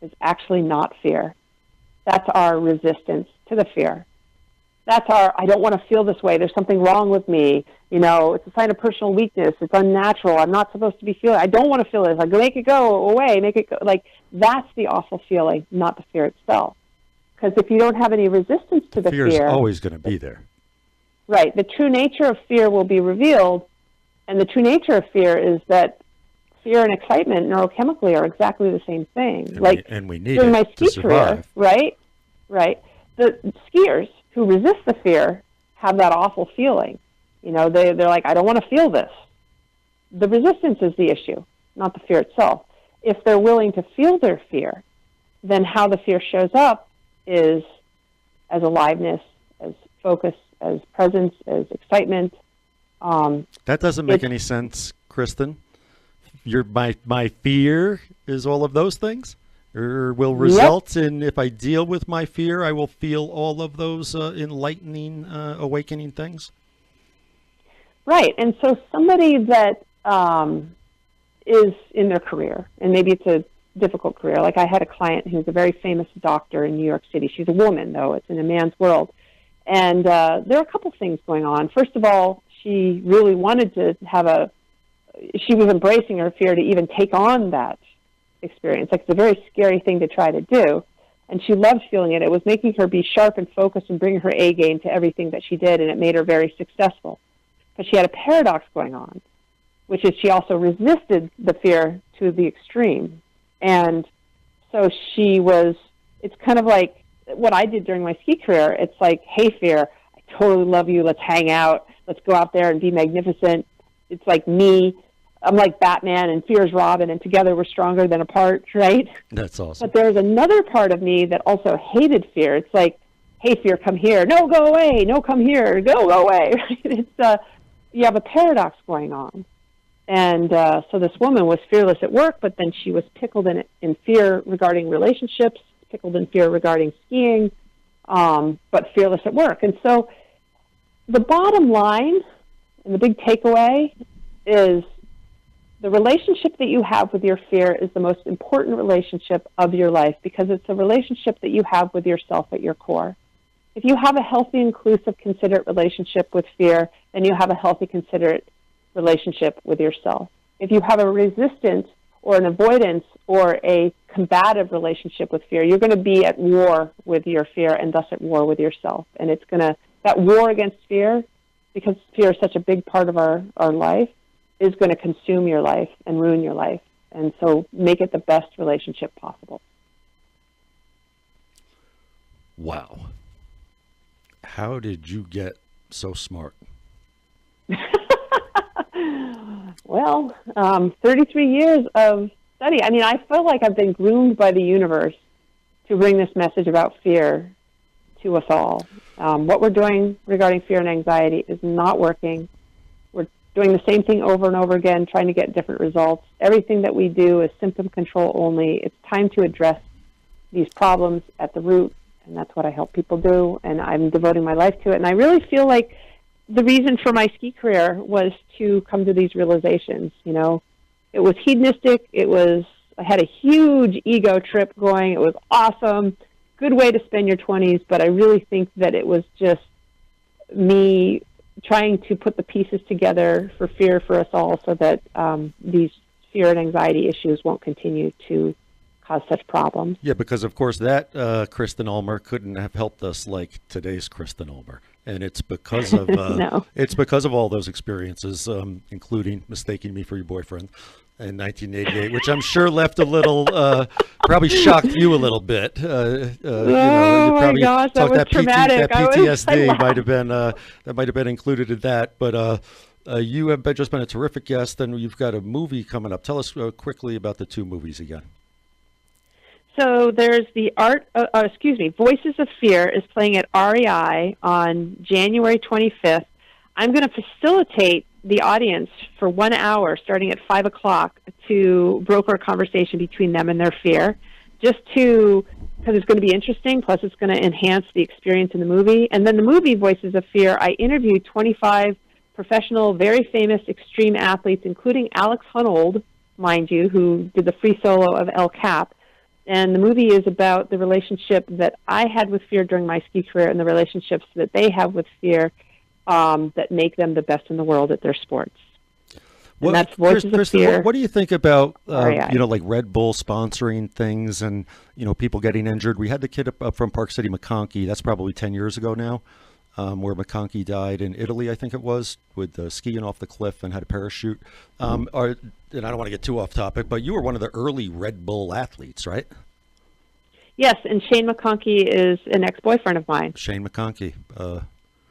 is actually not fear. That's our resistance to the fear. That's our, I don't want to feel this way. There's something wrong with me. You know, it's a sign of personal weakness. It's unnatural. I'm not supposed to be feeling. I don't want to feel this. Like, make it go away. Make it go. Like, that's the awful feeling, not the fear itself. Because if you don't have any resistance to the fear, fear is always going to be there. Right. The true nature of fear will be revealed. And the true nature of fear is that fear and excitement neurochemically are exactly the same thing. And we need during my it to ski career, survive. Right. The skiers who resist the fear have that awful feeling. You know, they're like, I don't want to feel this. The resistance is the issue, not the fear itself. If they're willing to feel their fear, then how the fear shows up is as aliveness, as focus, as presence, as excitement. That doesn't make any sense, Kristen. My fear is all of those things? Or will result in, if I deal with my fear, I will feel all of those enlightening, awakening things? Right. And so somebody that is in their career, and maybe it's a difficult career, like I had a client who's a very famous doctor in New York City. She's a woman, though. It's in a man's world. And there are a couple things going on. First of all, she really wanted to she was embracing her fear to even take on that experience. Like, it's a very scary thing to try to do. And she loved feeling it. It was making her be sharp and focused and bring her A game to everything that she did, and it made her very successful. But she had a paradox going on, which is she also resisted the fear to the extreme. And so it's kind of like what I did during my ski career. It's like, hey, fear, I totally love you. Let's hang out. Let's go out there and be magnificent. It's like me. I'm like Batman and fear is Robin, and together we're stronger than apart, right? That's awesome. But there's another part of me that also hated fear. It's like, hey, fear, come here. No, go away. No, come here. Go away. It's you have a paradox going on. And so this woman was fearless at work, but then she was pickled in fear regarding relationships, pickled in fear regarding skiing, but fearless at work. And so the bottom line and the big takeaway is the relationship that you have with your fear is the most important relationship of your life, because it's a relationship that you have with yourself at your core. If you have a healthy, inclusive, considerate relationship with fear, then you have a healthy, considerate relationship with yourself. If you have a resistant or an avoidance or a combative relationship with fear, you're going to be at war with your fear and thus at war with yourself. And it's going to, that war against fear, because fear is such a big part of our life, is going to consume your life and ruin your life. And so make it the best relationship possible. Wow. How did you get so smart? Well, 33 years of study. I mean, I feel like I've been groomed by the universe to bring this message about fear to us all. What we're doing regarding fear and anxiety is not working. We're doing the same thing over and over again, trying to get different results. Everything that we do is symptom control only. It's time to address these problems at the root, and that's what I help people do, and I'm devoting my life to it. And I really feel like the reason for my ski career was to come to these realizations. You know, it was hedonistic. I had a huge ego trip going. It was awesome. Good way to spend your 20s, but I really think that it was just me trying to put the pieces together for fear for us all, so that these fear and anxiety issues won't continue to cause such problems. Yeah, because of course that Kristen Ulmer couldn't have helped us like today's Kristen Ulmer, and it's because of it's because of all those experiences, including mistaking me for your boyfriend in 1988, which I'm sure left a little, probably shocked you a little bit. You my gosh, that was traumatic. That PTSD might have been included in that, but you have just been a terrific guest, and you've got a movie coming up. Tell us quickly about the two movies again. So there's Voices of Fear is playing at REI on January 25th. I'm going to facilitate the audience for 1 hour, starting at 5 o'clock, to broker a conversation between them and their fear, just to, because it's going to be interesting, plus it's going to enhance the experience in the movie. And then the movie Voices of Fear, I interviewed 25 professional, very famous extreme athletes, including Alex Honnold, mind you, who did the free solo of El Cap. And the movie is about the relationship that I had with fear during my ski career and the relationships that they have with fear that make them the best in the world at their sports. And that's Voices of Fear. What do you think about, like Red Bull sponsoring things and, people getting injured? We had the kid up from Park City, McConkey. That's probably 10 years ago now, where McConkey died in Italy, I think it was, with skiing off the cliff and had a parachute. And I don't want to get too off topic, but you were one of the early Red Bull athletes, right? Yes, and Shane McConkey is an ex-boyfriend of mine. Shane McConkey.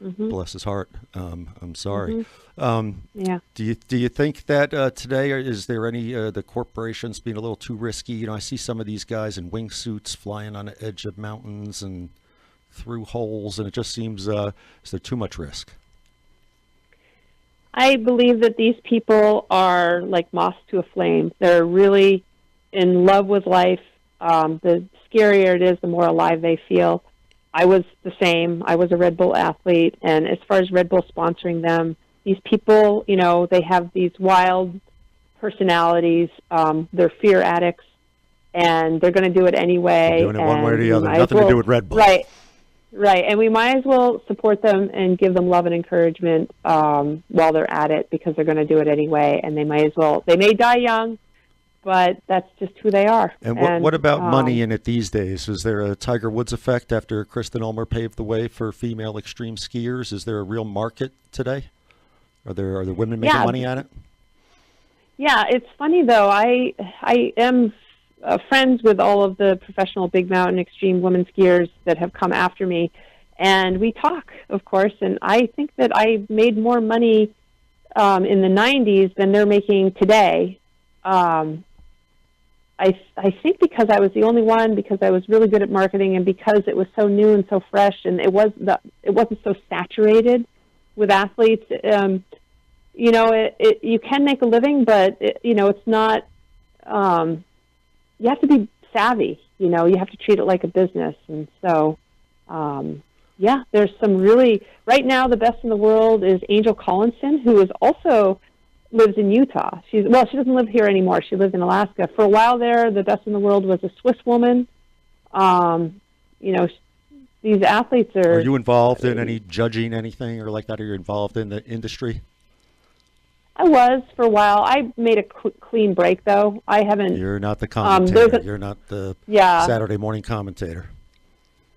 Bless his heart. I'm sorry. Yeah. Do you think that today, is there any the corporations being a little too risky? I see some of these guys in wingsuits flying on the edge of mountains and through holes, and it just seems is there too much risk? I believe that these people are like moths to a flame. They're really in love with life. The scarier it is, the more alive they feel. I was the same. I was a Red Bull athlete, and as far as Red Bull sponsoring them, these people, they have these wild personalities. They're fear addicts, and they're going to do it anyway. They're doing it one way or the other. Nothing to do with Red Bull. Right. And we might as well support them and give them love and encouragement while they're at it, because they're going to do it anyway, and they may die young, but that's just who they are. And what about money in it these days? Is there a Tiger Woods effect after Kristen Ulmer paved the way for female extreme skiers? Is there a real market today? Are there women making money at it? Yeah, it's funny though. I am friends with all of the professional big mountain extreme women skiers that have come after me, and we talk, of course. And I think that I made more money in the 90s than they're making today. I think because I was the only one, because I was really good at marketing, and because it was so new and so fresh, and it wasn't so saturated with athletes. You can make a living, but it's not. You have to be savvy. You have to treat it like a business, and so there's some really right now. The best in the world is Angel Collinson, who is also lives in Utah. She doesn't live here anymore. She lived in Alaska. For a while there, the best in the world was a Swiss woman. These athletes are... Are you involved in any judging, anything or like that? Are you involved in the industry? I was for a while. I made a clean break, though. I haven't... You're not the commentator. You're not the Saturday morning commentator.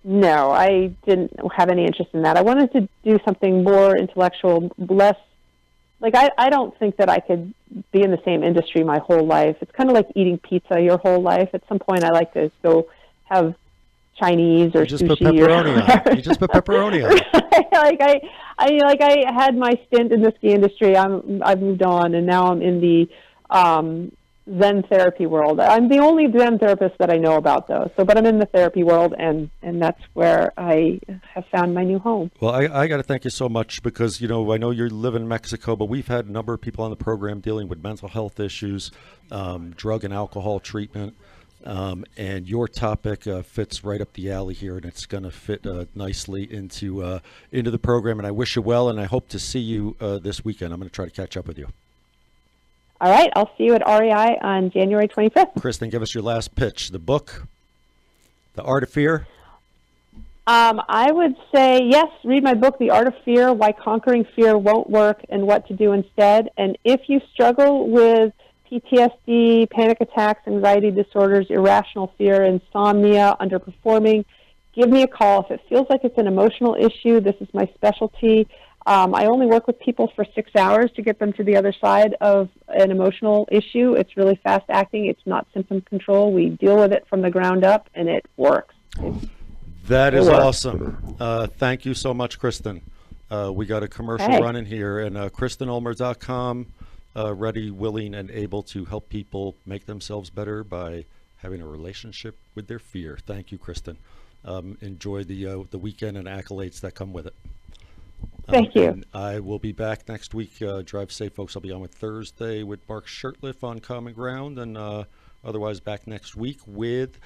No, I didn't have any interest in that. I wanted to do something more intellectual, less... Like, I don't think that I could be in the same industry my whole life. It's kind of like eating pizza your whole life. At some point, I like to go have Chinese or just sushi. Put pepperoni on. You just put pepperoni on. I had my stint in the ski industry. I've moved on, and now I'm in the Zen therapy world. I'm the only Zen therapist that I know about, though. But I'm in the therapy world, and that's where I have found my new home. Well, I got to thank you so much because, I know you live in Mexico, but we've had a number of people on the program dealing with mental health issues, drug and alcohol treatment, and your topic fits right up the alley here, and it's going to fit nicely into the program. And I wish you well, and I hope to see you this weekend. I'm going to try to catch up with you. All right, I'll see you at REI on January 25th. Kristen, give us your last pitch. The book, The Art of Fear? I would say, yes, read my book, The Art of Fear, Why Conquering Fear Won't Work and What to Do Instead. And if you struggle with PTSD, panic attacks, anxiety disorders, irrational fear, insomnia, underperforming, give me a call. If it feels like it's an emotional issue, this is my specialty. I only work with people for 6 hours to get them to the other side of an emotional issue. It's really fast acting. It's not symptom control. We deal with it from the ground up, and it works. That is awesome. Thank you so much, Kristen. We got a commercial running here, and KristenUlmer.com, ready, willing, and able to help people make themselves better by having a relationship with their fear. Thank you, Kristen. Enjoy the weekend and accolades that come with it. Thank you. And I will be back next week. Drive safe, folks. I'll be on with Thursday with Mark Shurtleff on Common Ground, and otherwise back next week with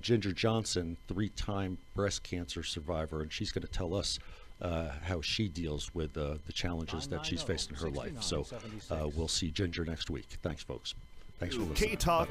Ginger Johnson, 3-time breast cancer survivor, and she's going to tell us how she deals with the challenges that she's faced in her life. So we'll see Ginger next week. Thanks, folks. Thanks for listening. K-Talk.